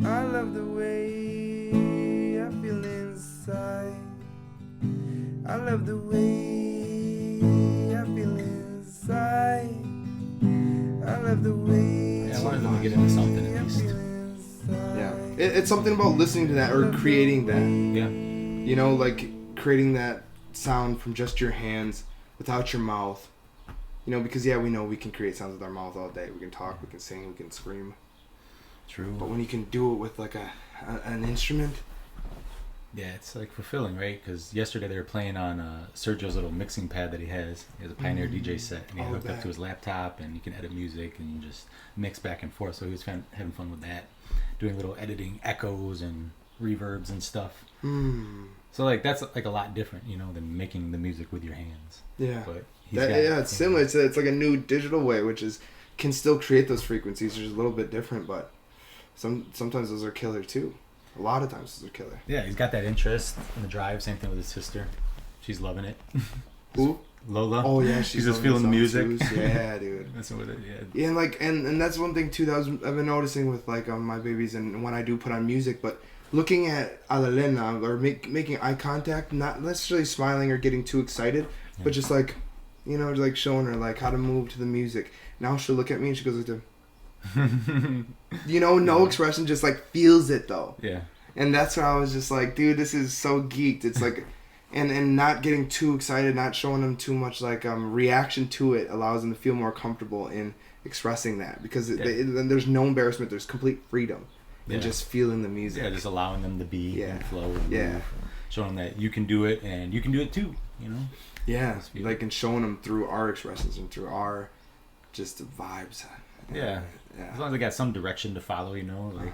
I love the way I feel inside. I love the way I feel inside. I love the way. Yeah, I wanted them to get into something at least. Yeah, it's something about listening to that or creating that. Yeah. You know, like creating that sound from just your hands without your mouth. You know, because we know we can create sounds with our mouth all day. We can talk, we can sing, we can scream. True. But when you can do it with like an instrument. Yeah, it's like fulfilling, right? Because yesterday they were playing on Sergio's little mixing pad that he has. He has a Pioneer DJ set, and he hooked up to his laptop, and you can edit music, and you just mix back and forth. So he was having fun with that, doing little editing echoes and reverbs and stuff. So like that's like a lot different, you know, than making the music with your hands. Yeah. But it's similar. It's like a new digital way, which can still create those frequencies. They're just a little bit different, but sometimes those are killer too. A lot of times those are killer. Yeah, he's got that interest in the drive. Same thing with his sister. She's loving it. Who? Lola. Oh yeah, she's just feeling the music. Yeah, dude. Messing with it. Yeah, and like and that's one thing too that I've been noticing with like my babies and when I do put on music, but looking at Adelena or making eye contact, not necessarily smiling or getting too excited, but just like, you know, like showing her like how to move to the music. Now she'll look at me and she goes like to, you know, no expression, just like feels it though. Yeah. And that's where I was just like, dude, this is so geeked. It's like, and not getting too excited, not showing them too much like reaction to it allows them to feel more comfortable in expressing that because there's no embarrassment. There's complete freedom. And just feeling the music. Yeah, just allowing them to be and flow and move. Showing them that you can do it and you can do it too, you know? Yeah, like and showing them through our expressions and through our just vibes. Yeah. As long as they got some direction to follow, you know? Like,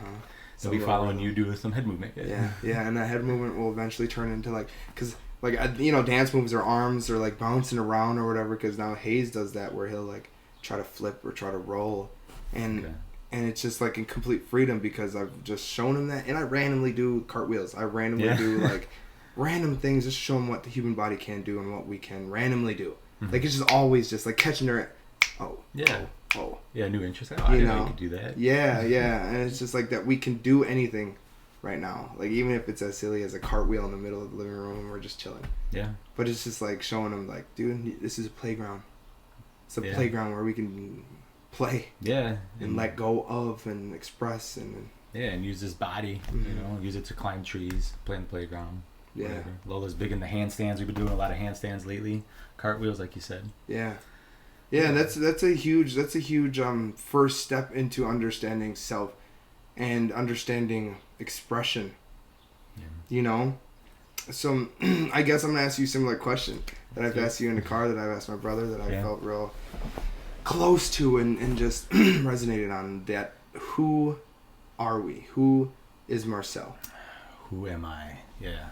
they'll be following you do some head movement. Yeah, and that head movement will eventually turn into like, because like, you know, dance moves, their arms are like bouncing around or whatever, because now Hayes does that where he'll like try to flip or try to roll. And it's just like in complete freedom because I've just shown him that. And I randomly do cartwheels. I randomly do like random things just to show him what the human body can do and what we can randomly do. Like it's just always just like catching their, oh. Yeah, new interest. I didn't know you could do that. Yeah. And it's just like that we can do anything right now. Like even if it's as silly as a cartwheel in the middle of the living room and we're just chilling. Yeah. But it's just like showing them like, dude, this is a playground. It's a playground where we can play and let go of and express and use his body, you know, use it to climb trees, play in the playground, whatever. Lola's big in the handstands. We've been doing a lot of handstands lately, cartwheels like you said. That's a huge first step into understanding self and understanding expression, you know. So I guess I'm gonna ask you a similar question that I've asked you in the car, that I've asked my brother, that I felt real close to and just resonated on, that who are we? Who is Marcell? Who am I? Yeah.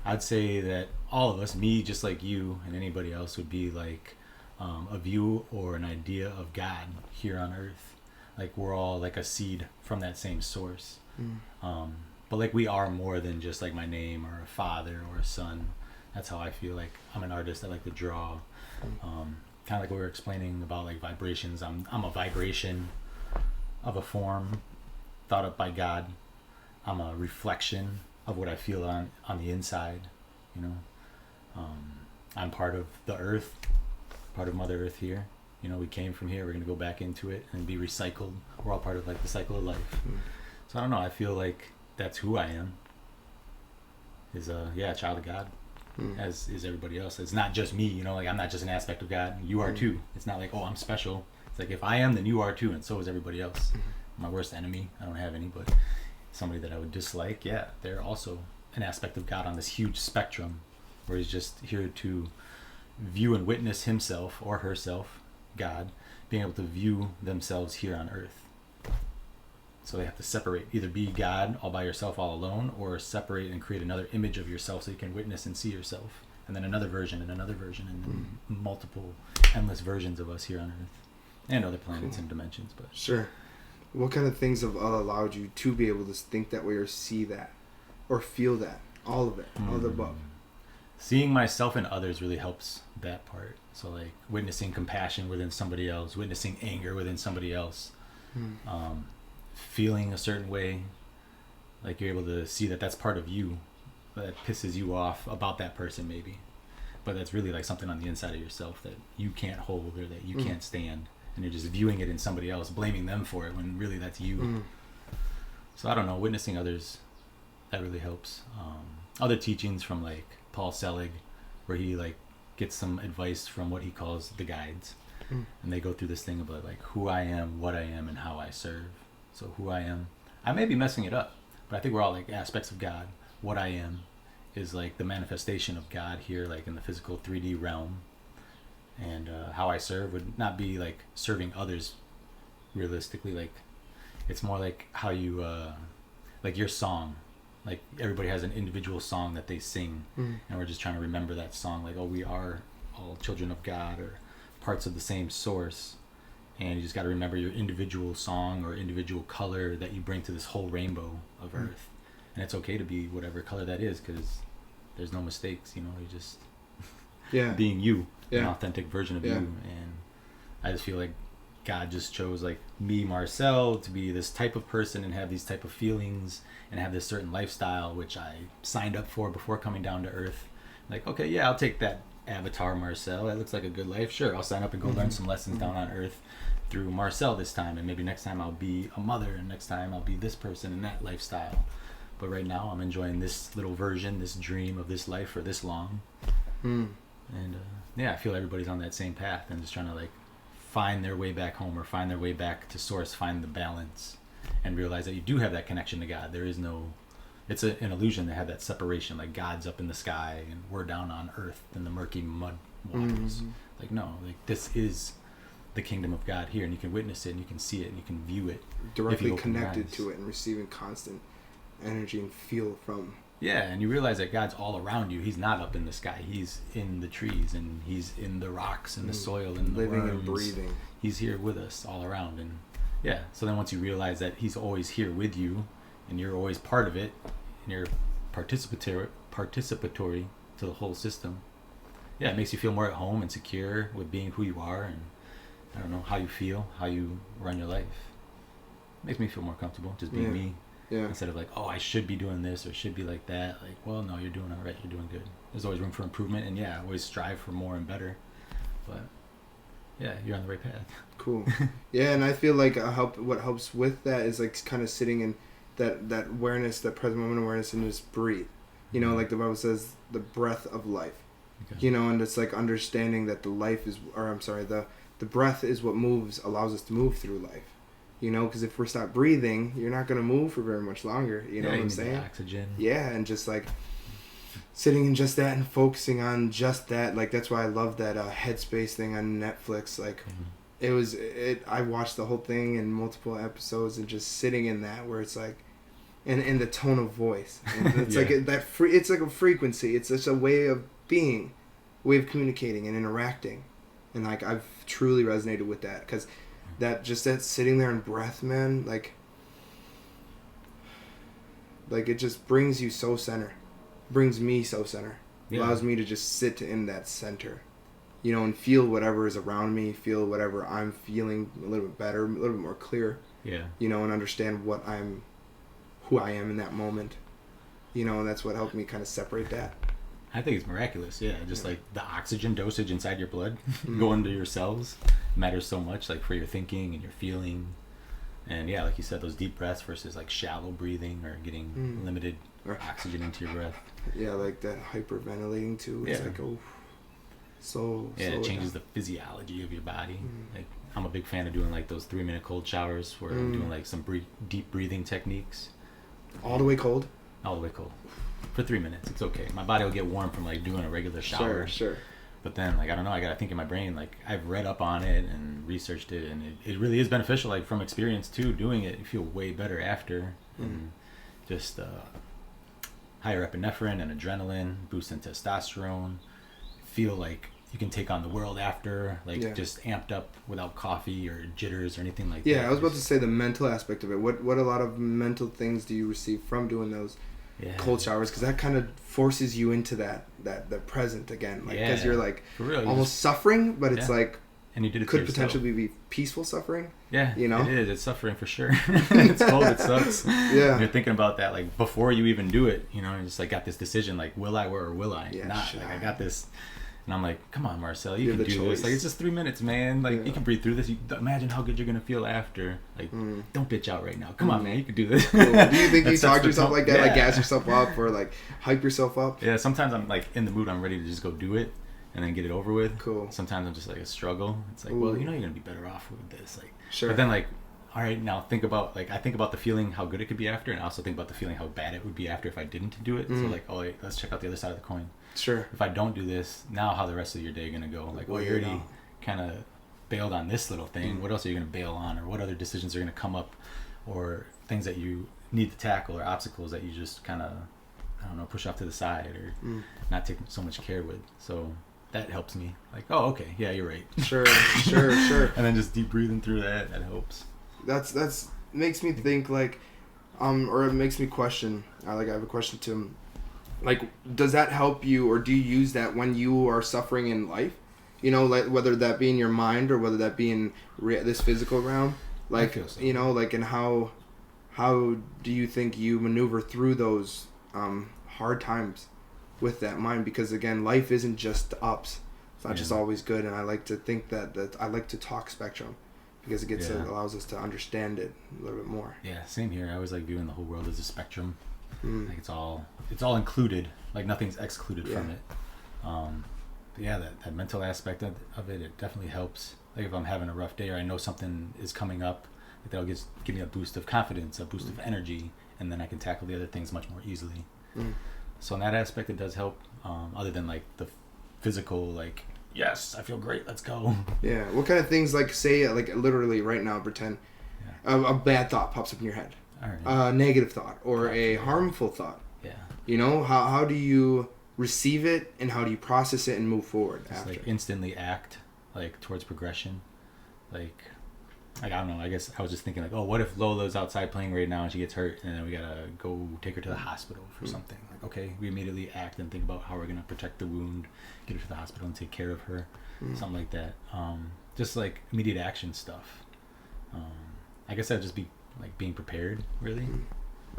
I'd say that all of us, me just like you and anybody else, would be like a view or an idea of God here on earth. Like we're all like a seed from that same source. But like we are more than just like my name or a father or a son. That's how I feel. Like I'm an artist. I like to draw. Kind of like what we were explaining about like vibrations. I'm a vibration of a form thought up by God. I'm a reflection of what I feel on the inside, you know. I'm part of the earth, part of Mother Earth here. You know, we came from here, we're going to go back into it and be recycled. We're all part of like the cycle of life. So I don't know, I feel like that's who I am. Is a child of God. As is everybody else. It's not just me, you know, like I'm not just an aspect of God. You are too. It's not like, oh, I'm special. It's like if I am, then you are too, and so is everybody else. My worst enemy, I don't have any, but somebody that I would dislike, they're also an aspect of God on this huge spectrum where he's just here to view and witness himself or herself, God, being able to view themselves here on earth. So they have to separate, either be God all by yourself, all alone, or separate and create another image of yourself so you can witness and see yourself. And then another version, and then multiple, endless versions of us here on Earth. And other planets and dimensions. But sure. What kind of things have allowed you to be able to think that way or see that? Or feel that? All of it. All of the above. Seeing myself and others really helps that part. So like witnessing compassion within somebody else, witnessing anger within somebody else. Feeling a certain way, Like you're able to see that that's part of you that pisses you off about that person maybe, but that's really like something on the inside of yourself that you can't hold or that you can't stand, and you're just viewing it in somebody else, blaming them for it when really that's you. So I don't know, witnessing others, that really helps. Other teachings from like Paul Selig, where he like gets some advice from what he calls the guides, and they go through this thing about like who I am, what I am, and how I serve. So who I am, I may be messing it up, but I think we're all like aspects of God. What I am is like the manifestation of God here, like in the physical 3D realm. And how I serve would not be like serving others realistically. Like it's more like how you, like your song. Like everybody has an individual song that they sing, and we're just trying to remember that song. Like, oh, we are all children of God or parts of the same source. And you just got to remember your individual song or individual color that you bring to this whole rainbow of earth. And it's okay to be whatever color that is, because there's no mistakes, you know, you're just being you, an authentic version of you. And I just feel like God just chose like me, Marcell, to be this type of person and have these type of feelings and have this certain lifestyle, which I signed up for before coming down to earth. Like, okay, yeah, I'll take that avatar Marcell. That looks like a good life. Sure, I'll sign up and go learn some lessons down on earth through Marcell this time, and maybe next time I'll be a mother, and next time I'll be this person in that lifestyle. But right now I'm enjoying this little version, this dream of this life for this long. And I feel everybody's on that same path and just trying to like find their way back home or find their way back to source, find the balance, and realize that you do have that connection to God. There is no, it's an illusion to have that separation, like God's up in the sky and we're down on earth in the murky mud waters. Like, no, like this is the kingdom of God here, and you can witness it and you can see it and you can view it. Directly connected to it and receiving constant energy and feel from. Yeah, and you realize that God's all around you. He's not up in the sky. He's in the trees, and he's in the rocks and the soil and the living worms. And breathing. He's here with us all around. And yeah, so then once you realize that he's always here with you and you're always part of it and you're participatory to the whole system, yeah, it makes you feel more at home and secure with being who you are, and I don't know, how you feel, how you run your life. It makes me feel more comfortable just being me. Yeah. Instead of like, oh, I should be doing this or should be like that. Like, well, no, you're doing all right. You're doing good. There's always room for improvement, and yeah, always strive for more and better. But yeah, you're on the right path. Cool. Yeah, and I feel like what helps with that is like kind of sitting in that awareness, that present moment awareness, and just breathe. You know, like the Bible says, the breath of life. Okay. You know, and it's like understanding that the breath is what allows us to move through life. You know, because if we're stopped breathing, you're not going to move for very much longer. You know what I'm saying? Oxygen. Yeah, and just like sitting in just that and focusing on just that. Like, that's why I love that headspace thing on Netflix. Like, I watched the whole thing in multiple episodes, and just sitting in that where it's like, and the tone of voice. And it's like it's like a frequency. It's just a way of being, way of communicating and interacting. And like, I've truly resonated with that, because that sitting there in breath, man, like it just brings you so center, brings me so center, allows me to just sit in that center, you know, and feel whatever is around me, feel whatever I'm feeling a little bit better, a little bit more clear, you know, and understand who I am in that moment, you know, and that's what helped me kind of separate that. I think it's miraculous, like the oxygen dosage inside your blood going to your cells matters so much, like for your thinking and your feeling. And yeah, like you said, those deep breaths versus like shallow breathing or getting limited oxygen into your breath. Yeah, like that hyperventilating too. It's like, it changes the physiology of your body. Like, I'm a big fan of doing like those 3-minute cold showers where I'm doing like some deep breathing techniques. All the way cold? All the way cold. For 3 minutes, it's okay. My body will get warm from like doing a regular shower. Sure. But then, like, I don't know, I gotta think in my brain, like, I've read up on it and researched it, and it really is beneficial, like, from experience too, doing it. You feel way better after, and just higher epinephrine and adrenaline, boosting testosterone, feel like you can take on the world after, like, just amped up without coffee or jitters or anything like that. Yeah, I was about to say the mental aspect of it. What a lot of mental things do you receive from doing those cold showers? Because that kind of forces you into that present again, like, because you're like for real, almost suffering, but it's like And you did it could to yourself. potentially be peaceful suffering. Yeah, you know, it is. It's suffering for sure. It's cold. It sucks. Yeah, and you're thinking about that like before you even do it. You know, and just like got this decision like, will I or will I not? Like I got this, and I'm like, come on, Marcell, you can do this. Like it's just 3 minutes, man. Like you can breathe through this. Imagine how good you're gonna feel after. Like don't bitch out right now. Come on, man, you can do this. Cool. Do you think you talk to yourself like that, like gas yourself up or like hype yourself up? Yeah, sometimes I'm like in the mood. I'm ready to just go do it. And then get it over with. Cool. Sometimes I'm just like a struggle. It's like, well, you know, you're gonna be better off with this. Like, sure. But then like, all right, now think about like I think about the feeling how good it could be after, and I also think about the feeling how bad it would be after if I didn't do it. So like, oh, wait, let's check out the other side of the coin. Sure. If I don't do this, now how the rest of your day gonna go? Like, oh, you already kind of bailed on this little thing. What else are you gonna bail on, or what other decisions are gonna come up, or things that you need to tackle, or obstacles that you just kind of, I don't know, push off to the side or not take so much care with. So. That helps me. Like, oh, okay, yeah, you're right. Sure. And then just deep breathing through that helps. That's makes me think like, or it makes me question. I have a question to him. Like, does that help you, or do you use that when you are suffering in life? You know, like whether that be in your mind or whether that be in this physical realm. Like, I feel so. You know, like, and how do you think you maneuver through those hard times? With that mind, because again, life isn't just ups. It's not just always good, and I like to think that I like to talk spectrum because it allows us to understand it a little bit more. Yeah, same here. I always like viewing the whole world as a spectrum. Like it's all included. Like nothing's excluded from it. But yeah, that mental aspect of it definitely helps. Like if I'm having a rough day or I know something is coming up, like that'll give me a boost of confidence, a boost of energy, and then I can tackle the other things much more easily. So in that aspect, it does help. Other than like the physical, like yes, I feel great, let's go. Yeah. What kind of things, like say, like literally right now, pretend a bad thought pops up in your head, a negative thought or a harmful thought. Yeah. You know, how do you receive it and how do you process it and move forward Just after? Like instantly act like towards progression, like I don't know. I guess I was just thinking like, oh, what if Lola's outside playing right now and she gets hurt, and then we gotta go take her to the hospital for something. Like, okay, we immediately act and think about how we're gonna protect the wound, get her to the hospital, and take care of her, something like that. Just like immediate action stuff. I guess that'd just be like being prepared, really,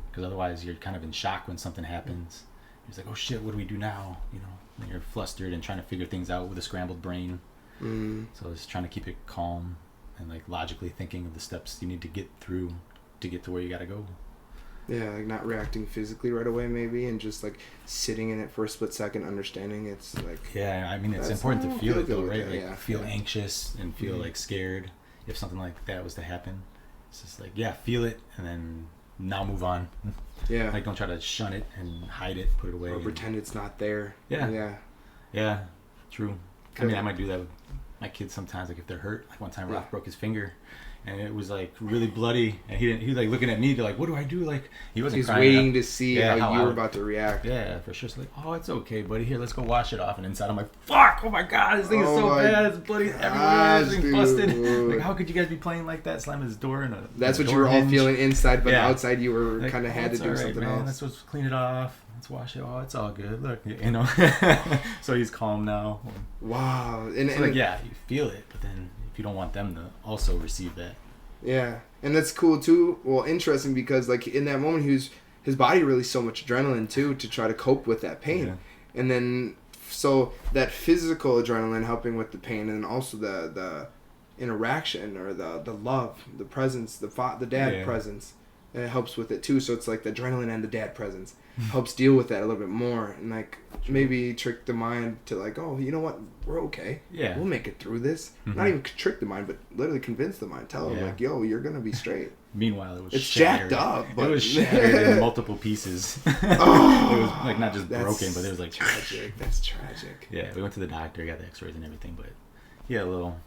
because otherwise you're kind of in shock when something happens. You're just like, oh shit, what do we do now? You know, and you're flustered and trying to figure things out with a scrambled brain. So just trying to keep it calm. And like logically thinking of the steps you need to get through to get to where you gotta go. Yeah, like not reacting physically right away maybe, and just like sitting in it for a split second, understanding it's like. Yeah, I mean it's important to feel it though, right? Like feel anxious and feel like scared if something like that was to happen. It's just like feel it and then now move on. Yeah. Like don't try to shun it and hide it, put it away. Or pretend it's not there. Yeah. True. I mean I might do that with my kids sometimes, like if they're hurt. Like one time Ralph broke his finger and it was like really bloody and he was like looking at me to like, what do I do? Like he wasn't crying. He's waiting to see how you were about to react. Yeah, for sure. So like, oh, it's okay, buddy. Here, let's go wash it off. And inside I'm like, fuck, oh my god, this thing is so bad. It's bloody everywhere. Everything's busted. Like how could you guys be playing like that? Slamming his door and that's what you were all feeling inside, but outside you were like, kind of had to do something else. Let's just clean it off. Let's wash it. Oh, it's all good. Look, you know. So he's calm now. Wow. And so like, you feel it, but then if you don't want them to also receive that. Yeah, and that's cool too. Well, interesting because like in that moment, his body released so much adrenaline too to try to cope with that pain, and then so that physical adrenaline helping with the pain, and also the interaction or the love, the presence, the dad presence. And it helps with it too. So it's like the adrenaline and the dad presence helps deal with that a little bit more, and like maybe trick the mind to like, oh, you know what, we're okay. Yeah, we'll make it through this. Not even trick the mind, but literally convince the mind. Tell them like, yo, you're gonna be straight. Meanwhile, it's shattered. Jacked up. But... It was shattered in multiple pieces. It was like not just broken, but it was like tragic. That's tragic. Yeah, we went to the doctor, got the X-rays and everything, but a little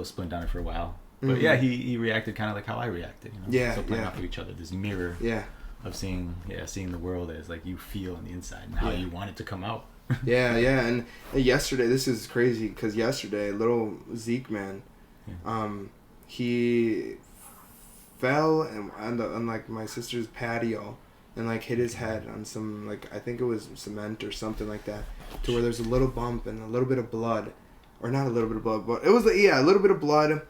splint on it for a while. But he reacted kind of like how I reacted, you know. Yeah, so playing off of each other, this mirror of seeing the world as like you feel on the inside and how you want it to come out. And yesterday, this is crazy because yesterday, little Zeke man, he fell on like my sister's patio and like hit his head on some like I think it was cement or something like that, to where there's a little bump and a little bit of blood or not a little bit of blood, but it was, a little bit of blood.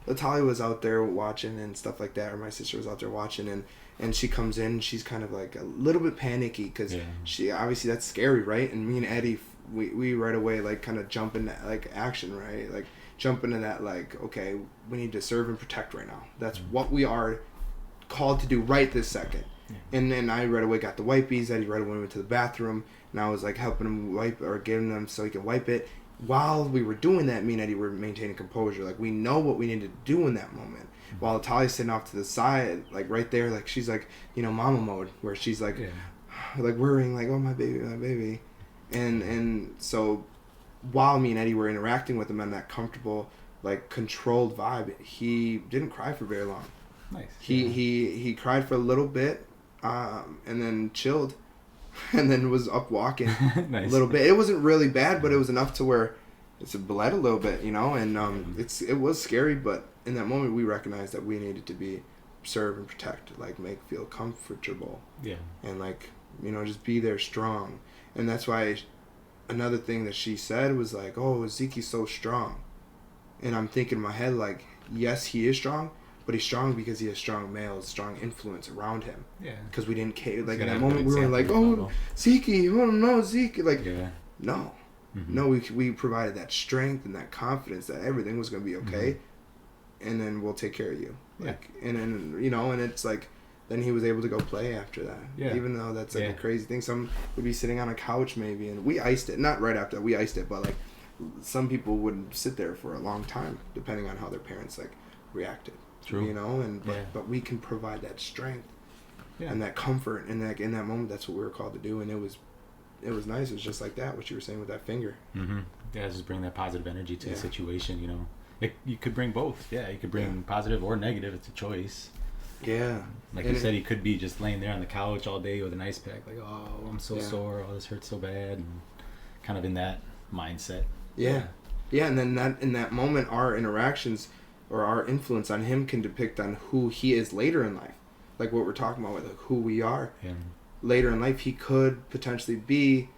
Natalia was out there watching and stuff like that, or my sister was out there watching, and she comes in, and she's kind of like a little bit panicky, because she, obviously that's scary, right? And me and Eddie, we right away, like, kind of jump into, like, action, right? Like, jump into that, like, okay, we need to serve and protect right now. That's what we are called to do right this second. And then I right away got the wipies. Eddie right away went to the bathroom, and I was like helping him wipe, or giving him so he could wipe it. While we were doing that, me and Eddie were maintaining composure. Like, we know what we need to do in that moment. While Natalia's sitting off to the side, like right there, like she's like, mama mode, where she's like, like worrying, like, oh, my baby. And so while me and Eddie were interacting with him in that comfortable, like, controlled vibe, he didn't cry for very long. Nice. He cried for a little bit, and then chilled, and then was up walking nice. A little bit. It wasn't really bad, but it was enough to where it's bled a little bit, and it was scary, but in that moment we recognized that we needed to serve and protect, like, feel comfortable, and, like, just be there strong. And that's why another thing that she said was like, oh, Ezekiel's so strong, and I'm thinking in my head, like, yes, he is strong, but he's strong because he has strong males, strong influence around him. Yeah. Because we didn't care. Like, in that moment, we were like, oh, Zeke, oh, no, Zeke. Like, no. Mm-hmm. No, we provided that strength and that confidence that everything was going to be okay. Mm-hmm. And then we'll take care of you. Like, and then, and it's like, then he was able to go play after that. Yeah. Even though that's like a crazy thing. Some would be sitting on a couch maybe, and we iced it. Not right after that, we iced it, but, like, some people would sit there for a long time, depending on how their parents, like, reacted. True. But we can provide that strength and that comfort, and like in that moment, that's what we were called to do, and it was nice. It was just like that, what you were saying with that finger. Mm-hmm. Yeah, just bring that positive energy to the situation. You could bring both. Yeah, you could bring positive or negative. It's a choice. Yeah. Like you said, he could be just laying there on the couch all day with an ice pack, like, oh, I'm so sore, oh, this hurts so bad, and kind of in that mindset. Yeah, and then in that moment, our interactions or our influence on him can depict on who he is later in life. Like what we're talking about with, like, who we are. Yeah. Later in life, he could potentially be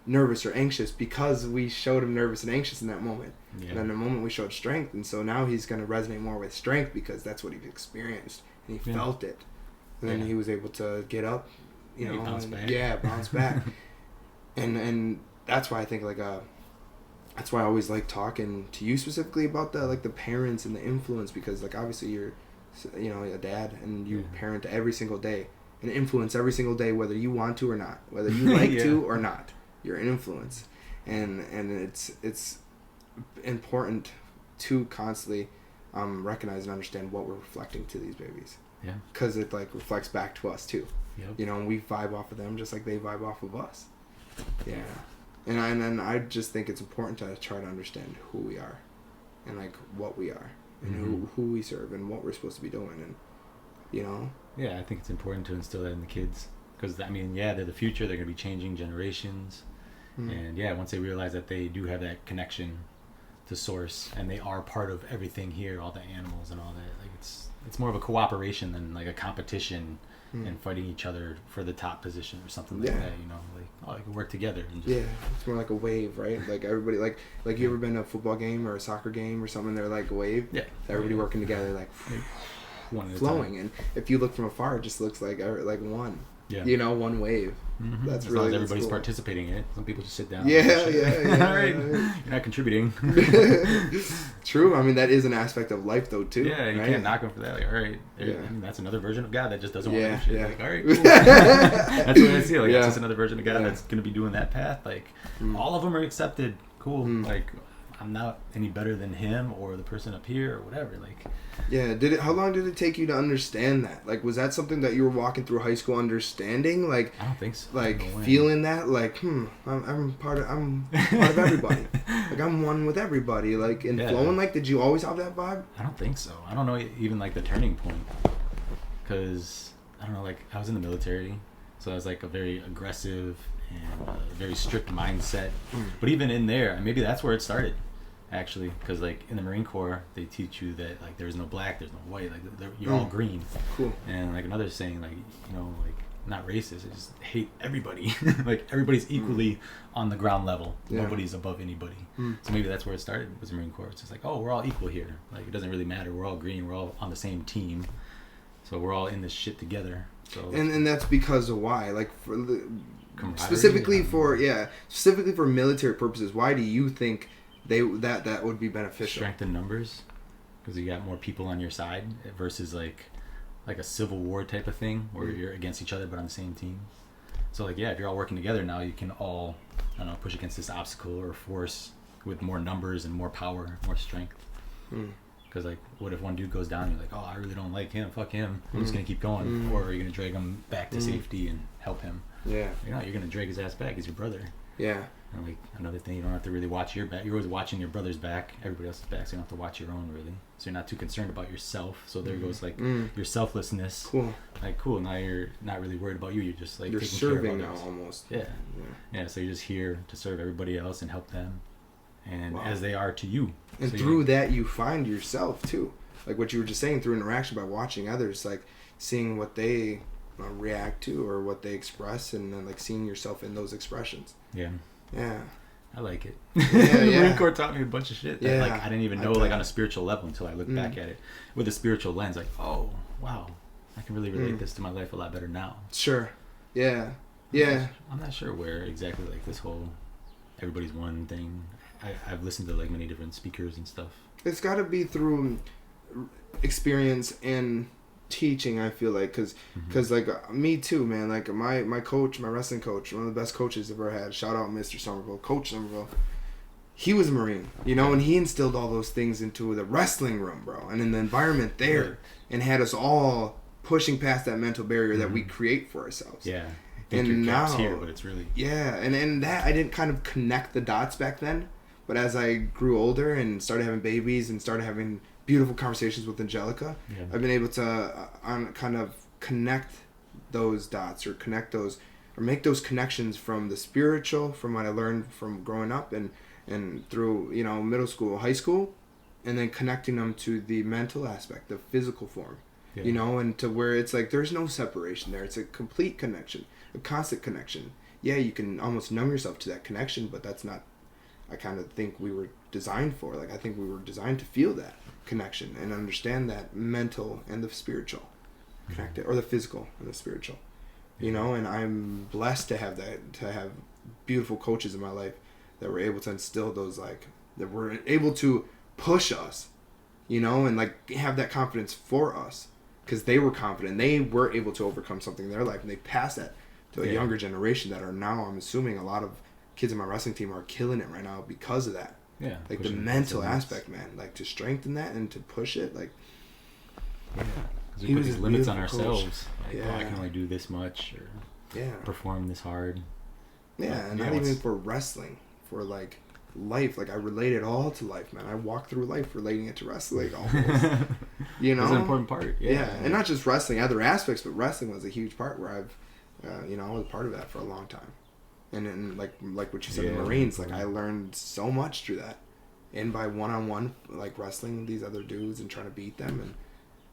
nervous or anxious because we showed him nervous and anxious in that moment. Yeah. And in the moment, we showed strength. And so now he's going to resonate more with strength because that's what he experienced. And he felt it. And then he was able to get up, bounce back. Yeah, bounce back. And that's why I think, like, that's why I always like talking to you specifically about the parents and the influence, because, like, obviously you're, a dad, and you parent every single day and influence every single day, whether you want to or not, whether you like to or not, you're an influence, and it's important to constantly recognize and understand what we're reflecting to these babies. Yeah. Because it, like, reflects back to us too. Yep. And we vibe off of them just like they vibe off of us. Yeah. And I just think it's important to try to understand who we are, and, like, what we are, and who we serve, and what we're supposed to be doing, and Yeah, I think it's important to instill that in the kids, because they're the future. They're gonna be changing generations, and once they realize that they do have that connection to source, and they are part of everything here, all the animals and all that. Like, it's more of a cooperation than, like, a competition. And fighting each other for the top position or something like that, like, oh, they can work together. And just, it's more like a wave, right? Like, everybody, like you ever been to a football game or a soccer game or something? They're like a wave. Yeah. Everybody working together, like, flowing. And if you look from afar, it just looks like one. Yeah. One wave. Mm-hmm. That's really, as everybody's cool. Participating in it. Some people just sit down. Yeah. All right. You're not contributing. True. I mean, that is an aspect of life, though, too. Yeah, you can't knock them for that. Like, all right. I mean, that's another version of God that just doesn't want to do shit. Yeah. Like, all right, cool. That's what I see. Like, that's just another version of God that's going to be doing that path. Like, all of them are accepted. Cool. Like, I'm not any better than him or the person up here or whatever. Like, how long did it take you to understand that? Like, was that something that you were walking through high school understanding? Like, I don't think so. Like, feeling that, like, I'm part of everybody. Like, I'm one with everybody. Like, and flowing. Like, did you always have that vibe? I don't think so. I don't know even, like, the turning point, because I don't know. Like, I was in the military, so I was, like, a very aggressive and a very strict mindset. But even in there, maybe that's where it started. Actually, because, like, in the Marine Corps, they teach you that, like, there's no black, there's no white, like, you're all green. Cool. And, like, another saying, like, like, not racist. I just hate everybody. Like everybody's equally on the ground level. Nobody's above anybody. So maybe that's where it started, was the Marine Corps. It's just like, oh, we're all equal here. Like it doesn't really matter. We're all green. We're all on the same team. So we're all in this shit together. So and that's because of why, like for the specifically for military purposes. Why do you think that would be beneficial? Strength in numbers, because you got more people on your side versus like a civil war type of thing where you're against each other but on the same team. So like if you're all working together now, you can all push against this obstacle or force with more numbers and more power, more strength. Because like, what if one dude goes down and you're like, oh, I really don't like him, fuck him, I'm just gonna keep going, or are you gonna drag him back to safety and help him? You're gonna drag his ass back. He's your brother. And like another thing, you don't have to really watch your back. You're always watching your brother's back, everybody else's back, so you don't have to watch your own really. So you're not too concerned about yourself. So there goes like your selflessness. Like cool. Now you're not really worried about you. You're just like you're taking serving care of others. now almost. Yeah. So you're just here to serve everybody else and help them, and as they are to you. And so through that, you find yourself too. Like what you were just saying, through interaction by watching others, like seeing what they react to or what they express, and then like seeing yourself in those expressions. Yeah. I like it. The Marine Corps taught me a bunch of shit that like I didn't even know like on a spiritual level until I looked back at it with a spiritual lens. Like, oh wow, I can really relate this to my life a lot better now. Sure. I'm not sure where exactly like this whole everybody's one thing. I've listened to like many different speakers and stuff. It's got to be through experience and teaching, I feel like, because like me too, man. Like my coach, my wrestling coach, one of the best coaches I've ever had, shout out Mr. Somerville, Coach Somerville, he was a Marine, and he instilled all those things into the wrestling room, bro, and in the environment there, and had us all pushing past that mental barrier that we create for ourselves. And now here, but it's really and that I didn't kind of connect the dots back then, but as I grew older and started having babies and started having beautiful conversations with Angelica, I've been able to kind of connect those dots or make those connections from the spiritual, from what I learned from growing up and through middle school, high school, and then connecting them to the mental aspect, the physical form, and to where it's like there's no separation there. It's a complete connection, a constant connection. You can almost numb yourself to that connection, but that's not, I kind of think we were designed for. Like I think we were designed to feel that connection and understand that mental and the spiritual connected, or the physical and the spiritual, and I'm blessed to have beautiful coaches in my life that were able to instill those, like, that were able to push us, and like have that confidence for us, because they were confident, they were able to overcome something in their life, and they passed that to a younger generation that are now, I'm assuming a lot of kids in my wrestling team are killing it right now because of that. Like the mental aspect, man, like to strengthen that and to push it, like because we put these limits on ourselves. Like, I can only do this much, or perform this hard. And not even for wrestling, for like life. Like I relate it all to life, man. I walk through life relating it to wrestling almost. It's an important part. And not just wrestling, other aspects, but wrestling was a huge part where I've I was a part of that for a long time. And then, like what you said, the Marines, like I learned so much through that, and by one-on-one, like wrestling these other dudes and trying to beat them, and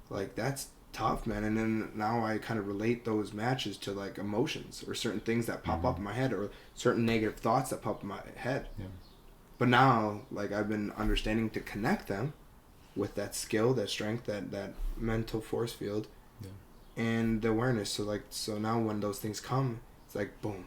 like that's tough, man. And then now I kind of relate those matches to like emotions or certain things that pop up in my head, or certain negative thoughts that pop in my head. But now, like I've been understanding to connect them with that skill, that strength, that mental force field, and the awareness. So now when those things come, it's like boom.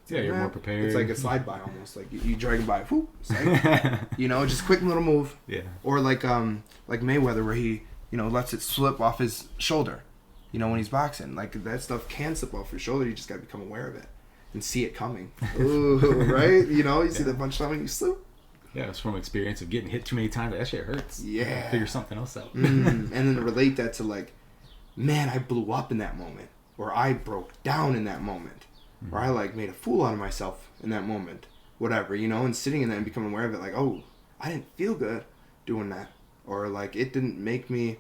You're more prepared. It's like a slide by almost. Like you drag by, whoop, like, just quick little move. Or like Mayweather, where he lets it slip off his shoulder. When he's boxing, like that stuff can slip off your shoulder. You just gotta become aware of it and see it coming. Ooh, right? You see the punch coming, you slip. It's from experience of getting hit too many times. That shit hurts. Figure something else out. And then relate that to like, man, I blew up in that moment, or I broke down in that moment. Or I like made a fool out of myself in that moment, whatever, and sitting in that and becoming aware of it, like, oh, I didn't feel good doing that, or like it didn't make me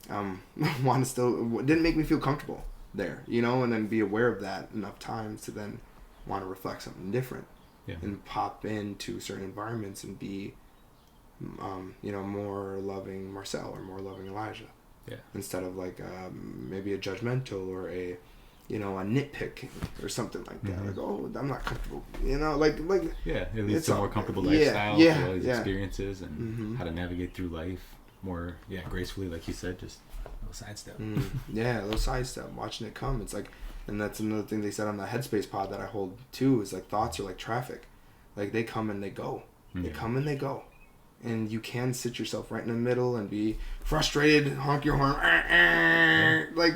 didn't make me feel comfortable there, and then be aware of that enough times to then want to reflect something different, and pop into certain environments and be, more loving Marcell or more loving Elijah, instead of like maybe a judgmental or a you know, a nitpick or something like that. Mm-hmm. Like, oh, I'm not comfortable. You know, like yeah, it leads to a more comfortable lifestyle, all these experiences, and how to navigate through life more, gracefully, like you said, just a little sidestep. Yeah, a little sidestep, watching it come. It's like, and that's another thing they said on the headspace pod that I hold too, is like thoughts are like traffic. Like they come and they go. They come and they go. And you can sit yourself right in the middle and be frustrated, honk your horn, like,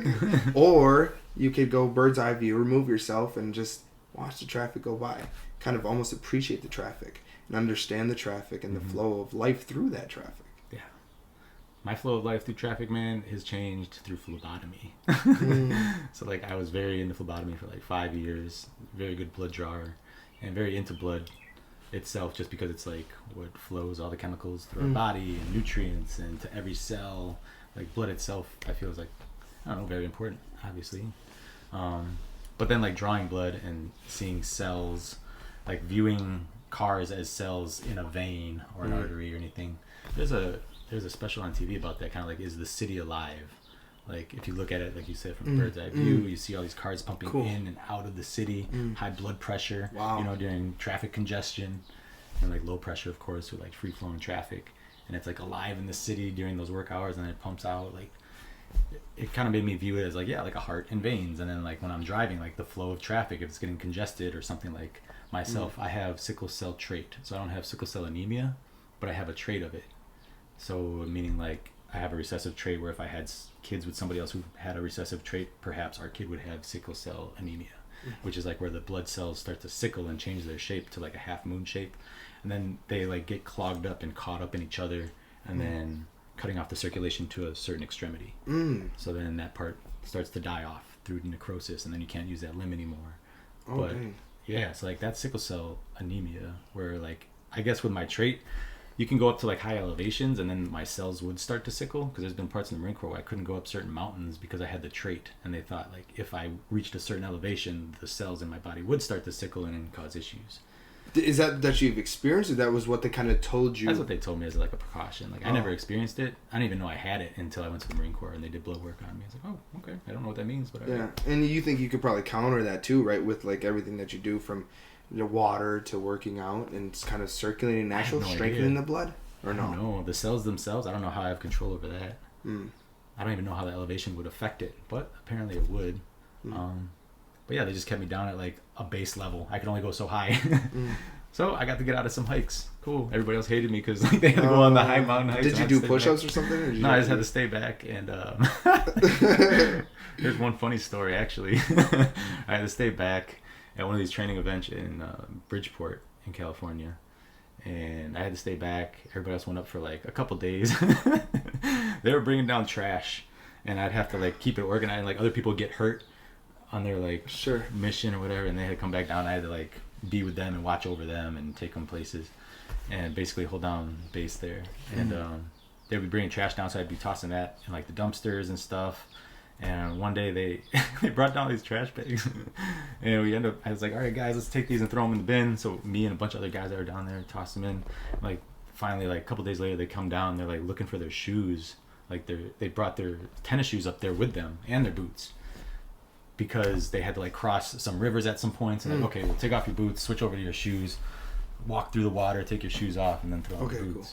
or you could go bird's eye view, remove yourself, and just watch the traffic go by. Kind of almost appreciate the traffic and understand the traffic and the flow of life through that traffic. Yeah. My flow of life through traffic, man, has changed through phlebotomy. So, like, I was very into phlebotomy for, like, 5 years. Very good blood drawer. And very into blood itself, just because it's, like, what flows all the chemicals through our body and nutrients and to every cell. Like, blood itself, I feel, is, like, I don't know, very important, obviously. But then, like, drawing blood and seeing cells, like, viewing cars as cells in a vein or an artery or anything. There's a special on TV about that, kind of like, is the city alive? Like, if you look at it, like you said, from a bird's eye view, you see all these cars pumping in and out of the city, high blood pressure, you know, during traffic congestion, and like low pressure, of course, with like free flowing traffic. And it's like alive in the city during those work hours, and then it pumps out. Like, it kind of made me view it as like, like a heart and veins. And then like when I'm driving, like the flow of traffic, if it's getting congested or something, like myself, I have sickle cell trait. So I don't have sickle cell anemia, but I have a trait of it. So meaning like I have a recessive trait where if I had kids with somebody else who had a recessive trait, perhaps our kid would have sickle cell anemia, which is like where the blood cells start to sickle and change their shape to like a half moon shape. And then they like get clogged up and caught up in each other, and then cutting off the circulation to a certain extremity. So then that part starts to die off through necrosis, and then you can't use that limb anymore. But yeah, so like that's sickle cell anemia, where like I guess with my trait, you can go up to like high elevations and then my cells would start to sickle, because there's been parts in the Marine Corps where I couldn't go up certain mountains because I had the trait, and they thought like if I reached a certain elevation, the cells in my body would start to sickle and cause issues. Is that you've experienced, or that was what they kind of told you? That's what they told me as like a precaution. Like I never experienced it. I didn't even know I had it until I went to the Marine Corps and they did blood work on me. I was like, oh, okay. I don't know what that means, but and you think you could probably counter that too, right? With like everything that you do, from the water to working out and kind of circulating natural, strengthening the blood, or no? No, the cells themselves, I don't know how I have control over that. I don't even know how the elevation would affect it, but apparently it would. But yeah, they just kept me down at like a base level. I could only go so high. So I got to get out of some hikes. Cool. Everybody else hated me because like, they had to go on the high mountain hikes. Did you do push-ups or something? Or no, I just had to stay back. And here's one funny story, actually. I had to stay back at one of these training events in Bridgeport in California. And I had to stay back. Everybody else went up for like a couple days. They were bringing down trash. And I'd have to like keep it organized. Like other people get hurt on their like mission or whatever. And they had to come back down. I had to like be with them and watch over them and take them places and basically hold down base there. And they'd be bringing trash down, so I'd be tossing that in like the dumpsters and stuff. And one day they brought down these trash bags and I was like, all right guys, let's take these and throw them in the bin. So me and a bunch of other guys that were down there tossed them in. Like finally, like a couple days later, they come down, they're like looking for their shoes. Like they brought their tennis shoes up there with them and their boots, because they had to like cross some rivers at some points, and like, okay, well, take off your boots, switch over to your shoes, walk through the water, take your shoes off, and then throw on the boots. Cool.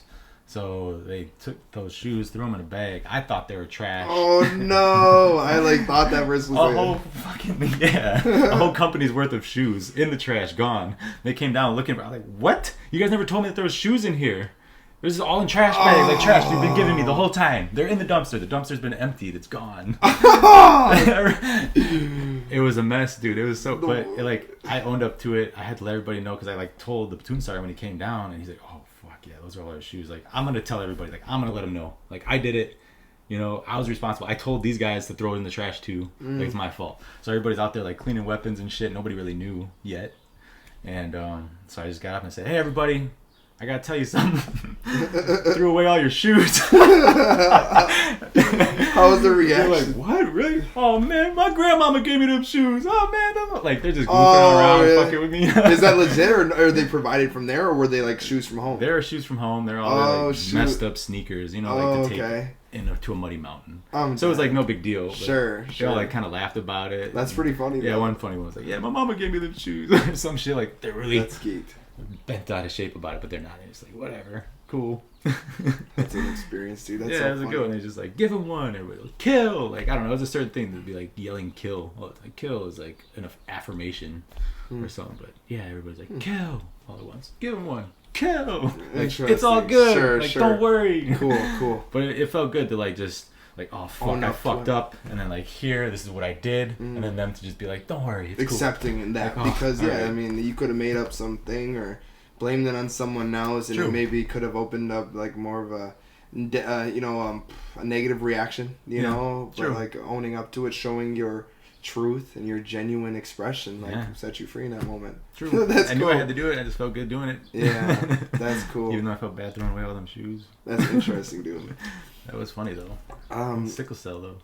So they took those shoes, threw them in a bag. I thought they were trash. Oh no! I like thought that was a whole fucking a whole company's worth of shoes in the trash, gone. They came down looking for. I was like, what? You guys never told me that there was shoes in here. This is all in trash bags, like trash they've been giving me the whole time. They're in the dumpster. The dumpster's been emptied. It's gone. It was a mess, dude. It was so. But like, I owned up to it. I had to let everybody know, because I like told the platoon sergeant when he came down, and he's like, "Oh fuck yeah, those are all our shoes." Like, I'm gonna tell everybody. Like, I'm gonna let them know. Like, I did it. You know, I was responsible. I told these guys to throw it in the trash too. Like, it's my fault. So everybody's out there like cleaning weapons and shit. Nobody really knew yet. And so I just got up and said, "Hey everybody. I gotta tell you something. Threw away all your shoes. How was the reaction? They're like, what? Really? Oh man, my grandmama gave me them shoes. Oh man, like they're just goofing around and fucking with me. Is that legit, or are they provided from there, or were they like shoes from home? They're shoes from home. They're all like messed up sneakers, you know, like to take into a muddy mountain. So it was like no big deal. Sure. They all like kind of laughed about it. That's pretty funny. Yeah, though. one funny one was like, yeah, my mama gave me them shoes or some shit. Like they're really That's geeked. bent out of shape about it, but they're not. It's like whatever, cool. That's an experience, dude. That's yeah, so it was a good one. They're just like, give him one. Everybody like, kill. Like I don't know. It was a certain thing that'd be like yelling kill. Well, it's like kill is like an affirmation or something. But yeah, everybody's like kill all at once. Give him one. Kill. Like, it's all good. Sure, like don't worry. Cool. But it felt good to like just. Like, oh fuck, I fucked up, and then like here, this is what I did, and then them to just be like, don't worry, it's accepting cool. that, like, because right. I mean, you could have made up something or blamed it on someone else, and it maybe could have opened up like more of a negative reaction, you know, but like owning up to it, showing your truth and your genuine expression, like set you free in that moment. True. That's I knew I had to do it. I just felt good doing it. Yeah, that's cool. Even though I felt bad throwing away all them shoes. That's interesting, dude. That was funny though. Sickle cell though.